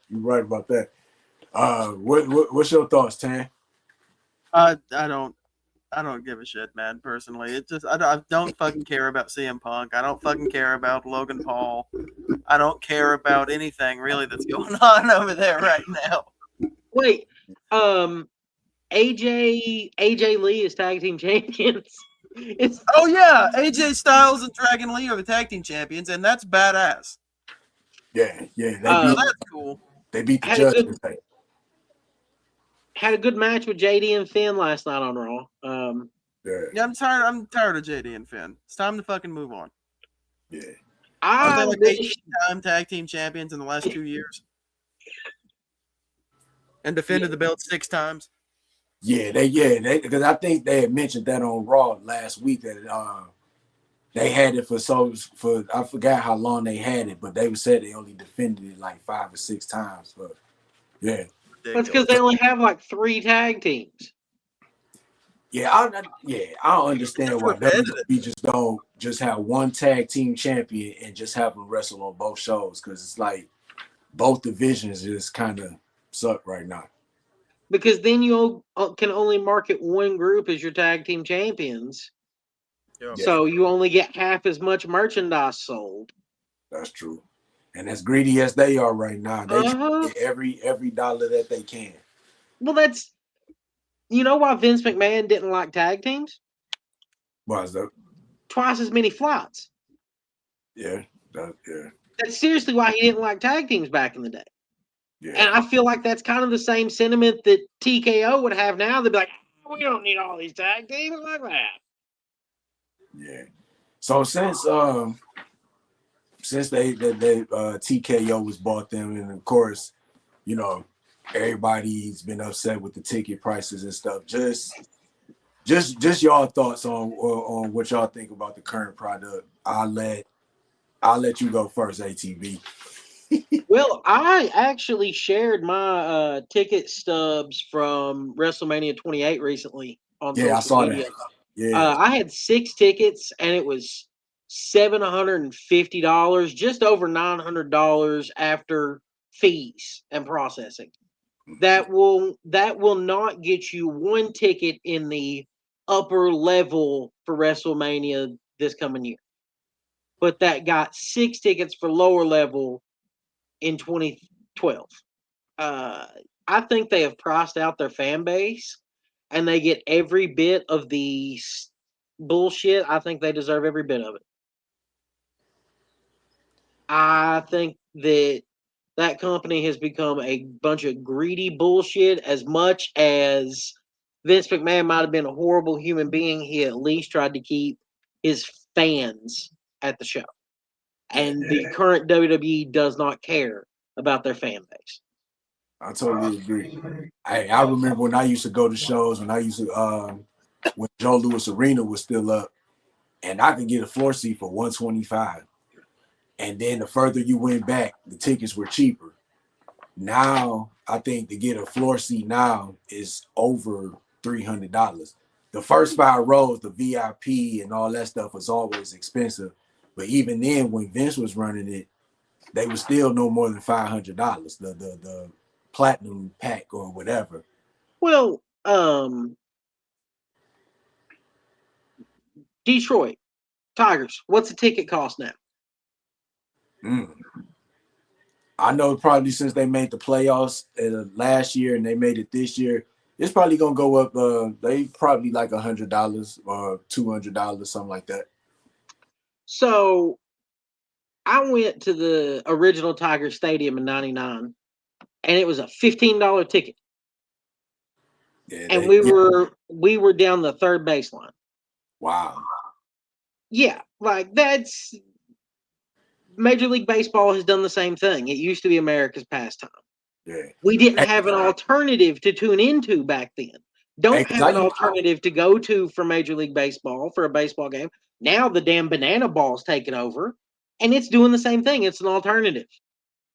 What's your thoughts, Tan? I don't give a shit, man. Personally, it just I don't fucking care about CM Punk. I don't fucking care about Logan Paul. I don't care about anything really that's going on over there right now. Wait, AJ Lee is tag team champions. It's Oh yeah, AJ Styles and Dragon Lee are the tag team champions, and that's badass. Yeah, they So beat that's cool. they beat the had a judge good today. had a good match with JD and Finn last night on Raw. Yeah, I'm tired. I'm tired of JD and Finn. It's time to fucking move on. Yeah, Aren't they I like wish 18-time tag team champions in the last 2 years? And defended the belt 6 times. they because I think they had mentioned that on Raw last week that they had it for I forgot how long they had it, but they said they only defended it like 5 or 6 times. But yeah, that's because they only have like 3 tag teams. I don't understand It's why repetitive. WWE just don't just have one tag team champion and just have them wrestle on both shows, because it's like both divisions just kind of suck right now. Because then you can only market one group as your tag team champions. Yeah. So you only get half as much merchandise sold. That's true. And as greedy as they are right now, they Uh-huh. get every dollar that they can. Well, that's why Vince McMahon didn't like tag teams? Why is that? Twice as many flots. Yeah. That's seriously why he didn't like tag teams back in the day. Yeah. And I feel like that's kind of the same sentiment that TKO would have now. They'd be like, we don't need all these tag teams like that. Yeah. So since they TKO was bought them, and of course, everybody's been upset with the ticket prices and stuff. Just y'all thoughts on what y'all think about the current product. I'll let you go first, ATB. Well, I actually shared my ticket stubs from WrestleMania 28 recently on Yeah, I social saw media. that. Yeah. I had 6 tickets, and it was $750, just over $900 after fees and processing. That will not get you one ticket in the upper level for WrestleMania this coming year, but that got 6 tickets for lower level in 2012. I think they have priced out their fan base, and they get every bit of the bullshit. I think they deserve every bit of it. I think that company has become a bunch of greedy bullshit. As much as Vince McMahon might have been a horrible human being, he at least tried to keep his fans at the show. And the current WWE does not care about their fan base. I totally agree. I remember when I used to go to shows, when Joe Louis Arena was still up, and I could get a floor seat for $125. And then the further you went back, the tickets were cheaper. Now I think to get a floor seat now is over $300. The first 5 rows, the VIP and all that stuff was always expensive. But even then, when Vince was running it, they were still no more than $500. The platinum pack or whatever. Well, Detroit Tigers, what's the ticket cost now? I know probably since they made the playoffs last year and they made it this year, it's probably gonna go up. They probably like $100 or $200, something like that. So I went to the original Tiger Stadium in '99, and it was a $15 ticket. Yeah, And we were down the third baseline. Wow. Yeah, like that's Major League Baseball has done the same thing. It used to be America's pastime. Yeah. We didn't have an alternative to tune into back then. Don't have an alternative to go to for Major League Baseball for a baseball game. Now the damn banana ball's taken over, and it's doing the same thing. It's an alternative.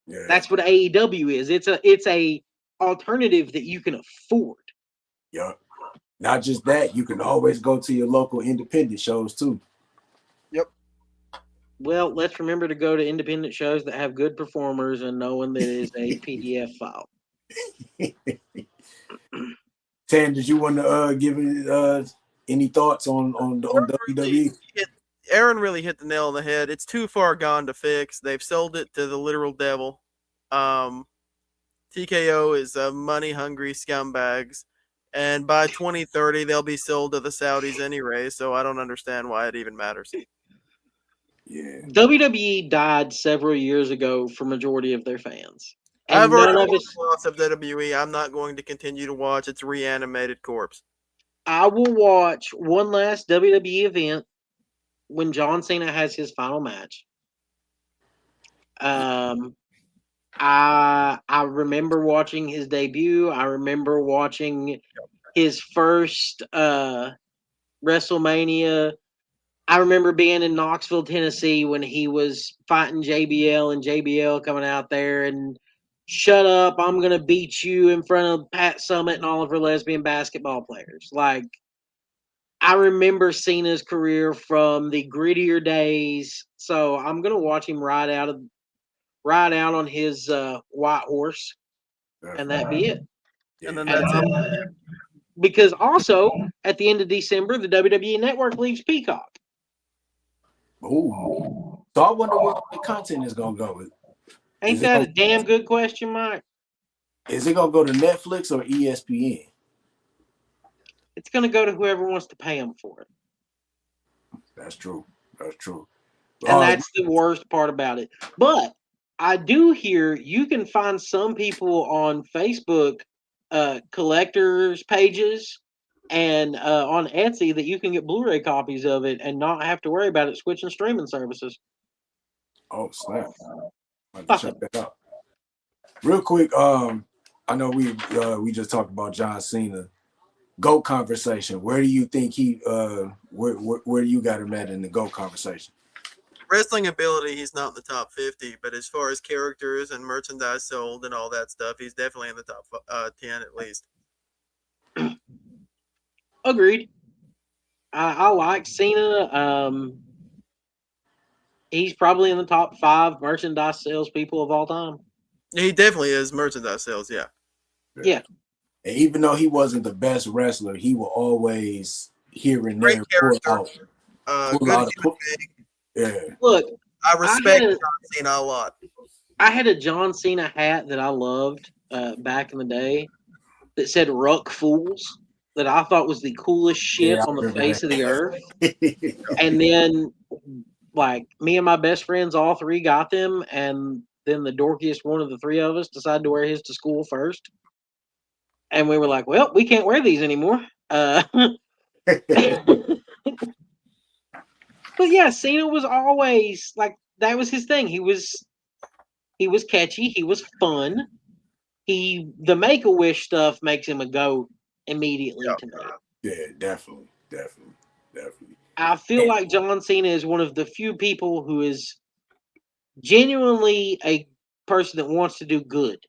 Yeah. That's what AEW is. It's a alternative that you can afford. Yeah. Not just that, you can always go to your local independent shows too. Yep. Well, let's remember to go to independent shows that have good performers and knowing that it is a PDF file. Tan, did you want to give any thoughts on WWE? Aaron really hit the nail on the head. It's too far gone to fix. They've sold it to the literal devil. TKO is money hungry scumbags, and by 2030 they'll be sold to the Saudis anyway. So I don't understand why it even matters. Yeah, WWE died several years ago for majority of their fans, and I've already none of watched us. lots of WWE. I'm not going to continue to watch its reanimated corpse. I will watch one last WWE event when John Cena has his final match. I remember watching his debut. I remember watching his first WrestleMania. I remember being in Knoxville, Tennessee when he was fighting JBL and JBL coming out there and shut up, I'm gonna beat you in front of Pat Summitt and all of her lesbian basketball players. Like, I remember Cena's career from the grittier days, so I'm gonna watch him ride out on his white horse, and that be it. yeah. And then that's it. Because also at the end of December, the WWE Network leaves Peacock. Ooh. So I wonder what the content is gonna go with. Ain't that a damn good question, Mike? Is it gonna go to Netflix or ESPN? It's gonna go to whoever wants to pay them for it. That's true. That's true. And that's the worst part about it. But I do hear you can find some people on Facebook collectors pages and on Etsy that you can get Blu-ray copies of it and not have to worry about it switching streaming services. Oh snap! I have to check that out. Real quick, I know we just talked about John Cena. GOAT conversation. Where do you think he where you got him at in the GOAT conversation? Wrestling ability, he's not in the top 50, but as far as characters and merchandise sold and all that stuff, he's definitely in the top 10 at least. Agreed. I like Cena. He's probably in the top 5 merchandise salespeople of all time. He definitely is merchandise sales, yeah. Yeah. And even though he wasn't the best wrestler, he will always here and there pull out. Yeah. Look, I respect John Cena a lot. I had a John Cena hat that I loved back in the day that said "Ruck Fools," that I thought was the coolest shit on the face of the earth. And then, like, me and my best friends, all 3 got them, and then the dorkiest one of the 3 of us decided to wear his to school first. And we were like, well, we can't wear these anymore. But yeah, Cena was always like, that was his thing. He was catchy. He was fun. The Make-A-Wish stuff makes him a GOAT immediately to me. Yeah, definitely. I feel like John Cena is one of the few people who is genuinely a person that wants to do good.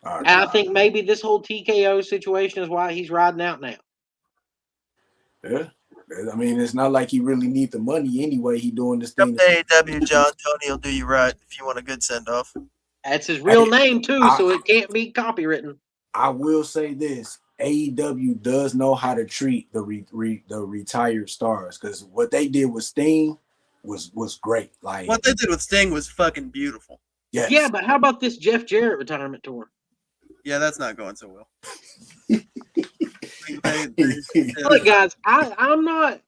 And I think maybe this whole TKO situation is why he's riding out now. Yeah. I mean, it's not like he really needs the money anyway. He doing this thing. AEW John Tony will do you right if you want a good send-off. That's his real name, too, so it can't be copywritten. I will say this. AEW does know how to treat the retired stars, because what they did with Sting was great. Like, what they did with Sting was fucking beautiful. Yes. Yeah, but how about this Jeff Jarrett retirement tour? Yeah, that's not going so well. Look, guys, I'm not.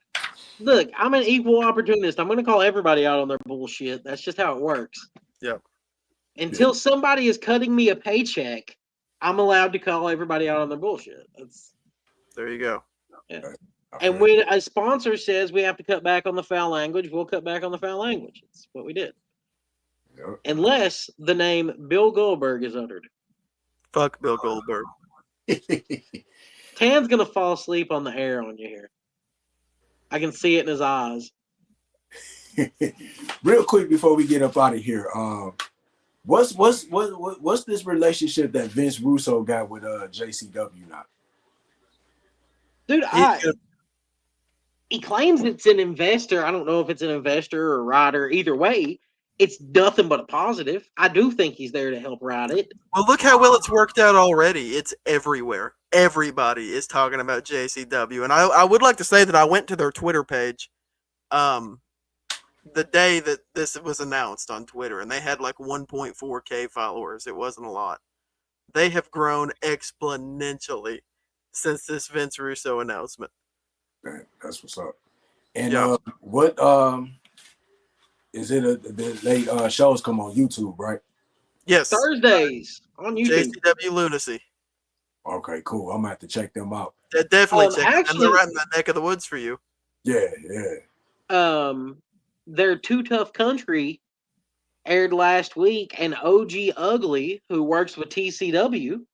Look, I'm an equal opportunist. I'm going to call everybody out on their bullshit. That's just how it works. Yep. Until somebody is cutting me a paycheck, I'm allowed to call everybody out on their bullshit. There you go. Yeah. And when a sponsor says we have to cut back on the foul language, we'll cut back on the foul language. That's what we did. Yep. Unless the name Bill Goldberg is uttered. Fuck Bill Goldberg. Tan's going to fall asleep on the air on you here. I can see it in his eyes. Real quick before we get up out of here, what's this relationship that Vince Russo got with JCW now? Dude, he claims it's an investor. I don't know if it's an investor or a rider. Either way, it's nothing but a positive. I do think he's there to help ride it. Well, look how well it's worked out already. It's everywhere. Everybody is talking about JCW, and I would like to say that I went to their Twitter page, the day that this was announced on Twitter, and they had like 1.4K followers. It wasn't a lot. They have grown exponentially since this Vince Russo announcement. Man, that's what's up. And Yeah. what is it? They shows come on YouTube, right? Yes. Thursdays on YouTube. JCW Lunacy. Okay, cool. I'm gonna have to check them out. Definitely check them. Actually- They're right in the neck of the woods for you. Yeah. Their Too Tough Country aired last week, and OG Ugly, who works with TCW,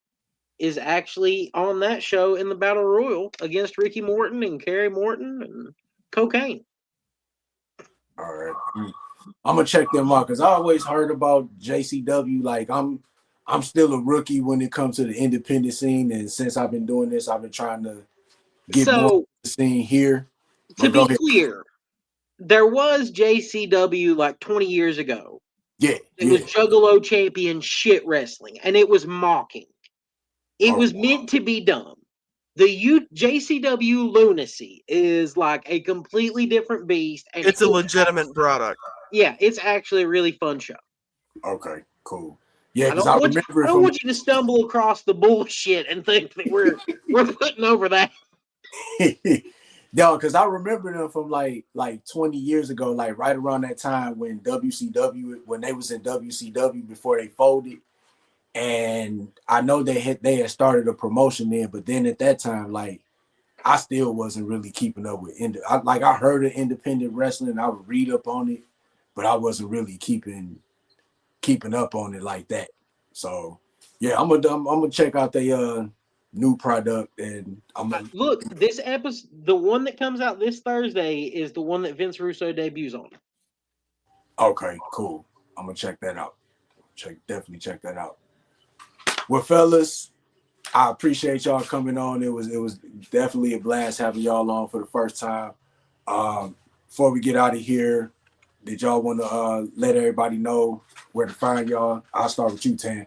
is actually on that show in the Battle Royal against Ricky Morton and Kerry Morton and Cocaine. All right. I'm gonna check them out because I always heard about JCW. Like I'm still a rookie when it comes to the independent scene, and since I've been doing this, I've been trying to get more of the scene here. To be clear, there was JCW like 20 years ago. Yeah. It was Juggalo Champion shit wrestling, and it was mocking. It was meant to be dumb. The JCW Lunacy is like a completely different beast. And it's a legitimate product. Yeah, it's actually a really fun show. Okay, cool. Yeah, I don't want you to stumble across the bullshit and think that we're putting over that. No, because I remember them from like 20 years ago, like right around that time when when they was in WCW before they folded. And I know they had started a promotion there, but then at that time, like I still wasn't really keeping up with I heard of independent wrestling, I would read up on it, but I wasn't really keeping up on it like that. So yeah, I'm gonna check out the new product, and look, this episode, the one that comes out this Thursday, is the one that Vince Russo debuts on. Okay, cool. I'm gonna check that out. Definitely check that out. Well, fellas, I appreciate y'all coming on. It was definitely a blast having y'all on for the first time. Before we get out of here, did y'all want to let everybody know where to find y'all? I'll start with you, Tan.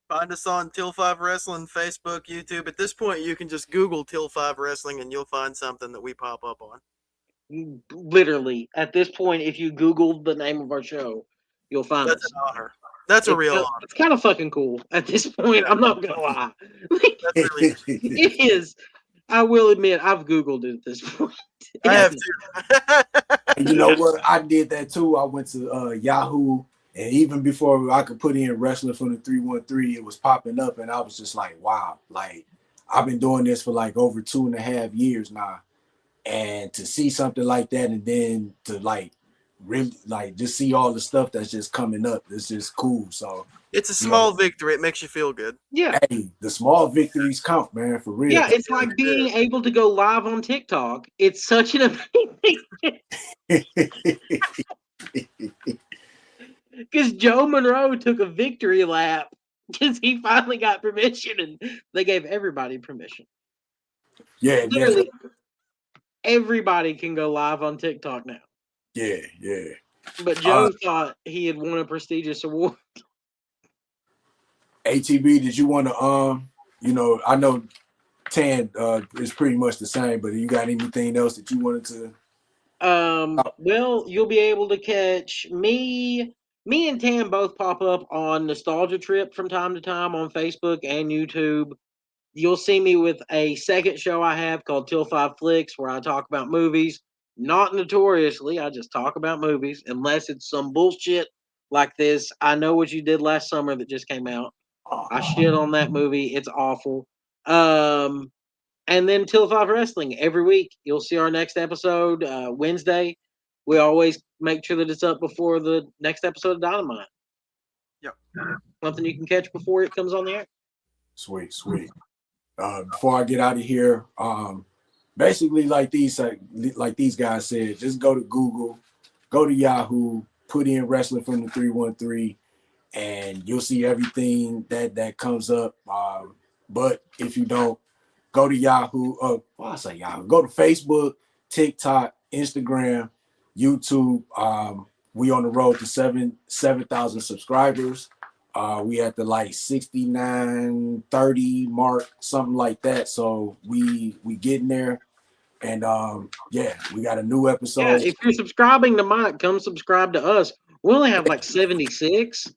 Find us on Till 5 Wrestling, Facebook, YouTube. At this point, you can just Google Till 5 Wrestling and you'll find something that we pop up on. Literally, at this point, if you Google the name of our show, you'll find us. That's an honor. That's a real honor. It's kind of fucking cool at this point. I'm not gonna lie. That's really it is. I will admit, I've Googled it at this point. I have too. And you know what? I did that too. I went to Yahoo, and even before I could put in wrestling from the 313, it was popping up, and I was just like, wow, like I've been doing this for like over 2.5 years now, and to see something like that, and then to like really like just see all the stuff that's just coming up, it's just cool. So it's a small victory. It makes you feel good. Yeah. Hey, the small victories count, man, for real. Yeah, it's like being able to go live on TikTok. It's such an amazing. Because Joe Monroe took a victory lap because he finally got permission, and they gave everybody permission. Yeah, literally, everybody can go live on TikTok now. Yeah. But Joe thought he had won a prestigious award. ATB, did you want to I know Tan is pretty much the same, but you got anything else that you wanted to? Well, you'll be able to catch me and Tan both pop up on Nostalgia Trip from time to time on Facebook and YouTube. You'll see me with a second show I have called Till 5 Flicks, where I talk about movies. Not notoriously, I just talk about movies, unless it's some bullshit like this. I Know What You Did Last Summer that just came out. I shit on that movie. It's awful. And then Till 5 Wrestling. Every week, you'll see our next episode Wednesday. We always make sure that it's up before the next episode of Dynamite. Yep. Something you can catch before it comes on the air. Sweet. Before I get out of here, basically like these guys said, just go to Google, go to Yahoo, put in wrestling from the 313, and you'll see everything that comes up. But if you don't, go to Yahoo. Go to Facebook, TikTok, Instagram, YouTube. we on the road to 7,000 subscribers. We at the like 69, 30 mark, something like that. So we getting there. And yeah, we got a new Yeah, episode. if you're subscribing to Mike, come subscribe to us. We only have like 76.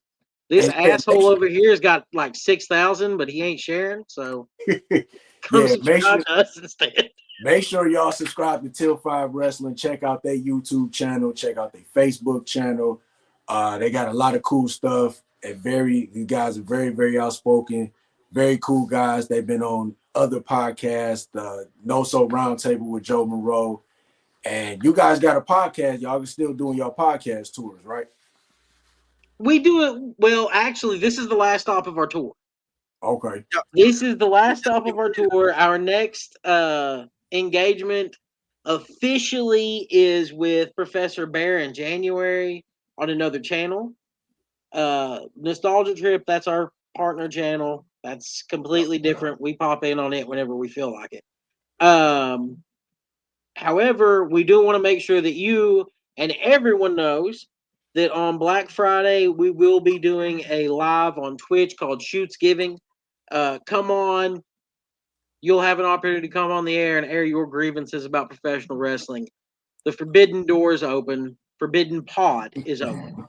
This And, yeah, asshole over here has got like 6,000, but he ain't sharing. So come yeah, subscribe to us instead. make sure y'all subscribe to Till 5 Wrestling. Check out their YouTube channel. Check out their Facebook channel. They got a lot of cool stuff. You guys are very, very outspoken. Very cool guys. They've been on other podcasts, No So Roundtable with Joe Monroe. And you guys got a podcast. Y'all are still doing your podcast tours, right? We do it well. Actually, this is the last stop of our tour. Okay. This is the last stop of our tour. Our next engagement officially is with Professor Bear in January on another channel. Nostalgia Trip, that's our partner channel. That's completely different. We pop in on it whenever we feel like it. However, we do want to make sure that you and everyone knows that on Black Friday we will be doing a live on Twitch called Shoots Giving. Come on, you'll have an opportunity to come on the air and air your grievances about professional wrestling. The forbidden door is open. Forbidden pod is open.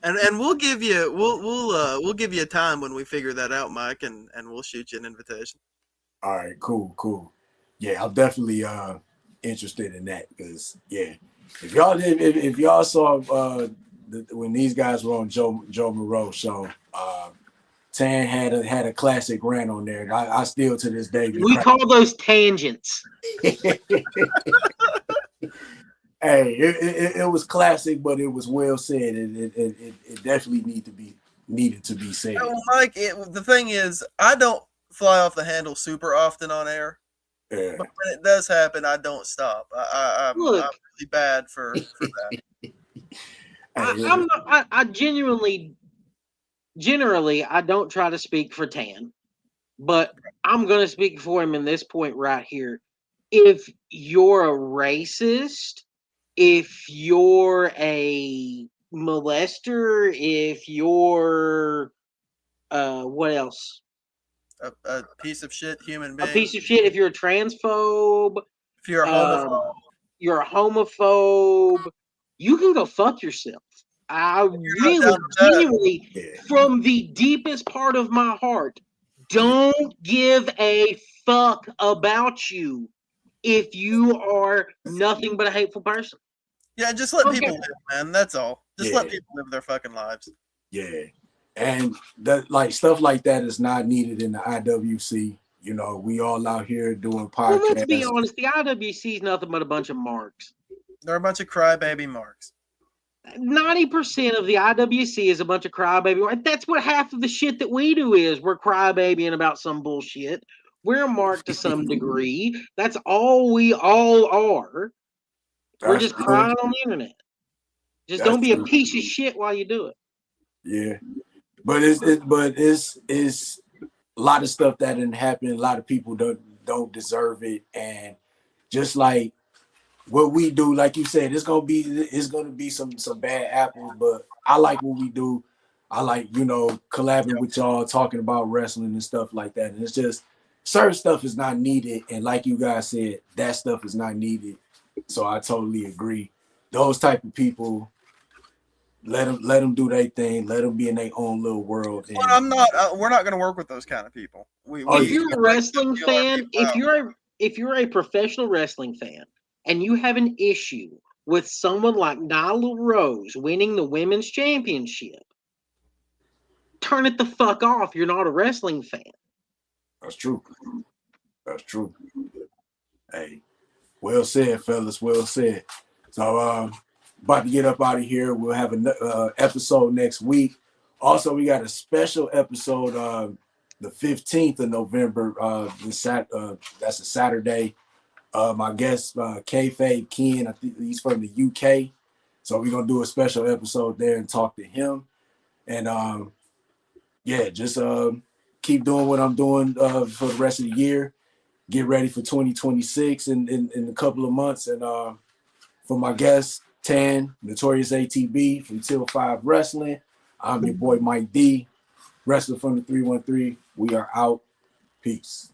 And we'll give you we'll give you a time when we figure that out, Mike, and we'll shoot you an invitation. All right, cool. Yeah, I'm definitely interested in that because yeah, if y'all saw when these guys were on Joe Monroe show, Tan had a classic rant on there. And I still to this day We call those tangents. Hey, it was classic, but it was well said. It definitely needed to be said. Well, Mike, the thing is, I don't fly off the handle super often on air. Yeah. But when it does happen, I don't stop. I'm really bad for that. I generally, I don't try to speak for Tan, but I'm going to speak for him in this point right here. If you're a racist, if you're a molester, if you're what else? A piece of shit human being. A piece of shit. If you're a transphobe, if you're a homophobe, you're a homophobe. You can go fuck yourself. I really, genuinely, from the deepest part of my heart, don't give a fuck about you if you are nothing but a hateful person. Yeah, just let people live, man. That's all. Just let people live their fucking lives. Yeah. And that like stuff like that is not needed in the IWC. You know, we all out here doing podcasts. Well, let's be honest, the IWC is nothing but a bunch of marks. They're a bunch of crybaby marks. 90% of the IWC is a bunch of crybaby. That's what half of the shit that we do is. We're crybabying about some bullshit. We're marked to some degree. That's all we all are. We're just crying on the internet. Just don't be a piece of shit while you do it. Yeah. But it's a lot of stuff that didn't happen. A lot of people don't deserve it. And just like what we do, like you said, it's gonna be some bad apples, but I like what we do. I like, collabing with y'all, talking about wrestling and stuff like that. And it's just certain stuff is not needed. And like you guys said, that stuff is not needed. So I totally agree. Those type of people, let them do their thing. Let them be in their own little world. But I'm not. We're not going to work with those kind of people. If you're a wrestling fan, if you're a professional wrestling fan, and you have an issue with someone like Nyla Rose winning the women's championship, turn it the fuck off. You're not a wrestling fan. That's true. Hey, well said, fellas. Well said. So, about to get up out of here. We'll have an episode next week. Also, we got a special episode the 15th of November. That's a Saturday. My guest, Kayfabe Ken, I think he's from the UK. So we're going to do a special episode there and talk to him. And, just keep doing what I'm doing for the rest of the year. Get ready for 2026 in a couple of months. And for my guests, 10, Notorious ATB from Till 5 Wrestling. I'm your boy Mike D, wrestler from the 313. We are out. Peace.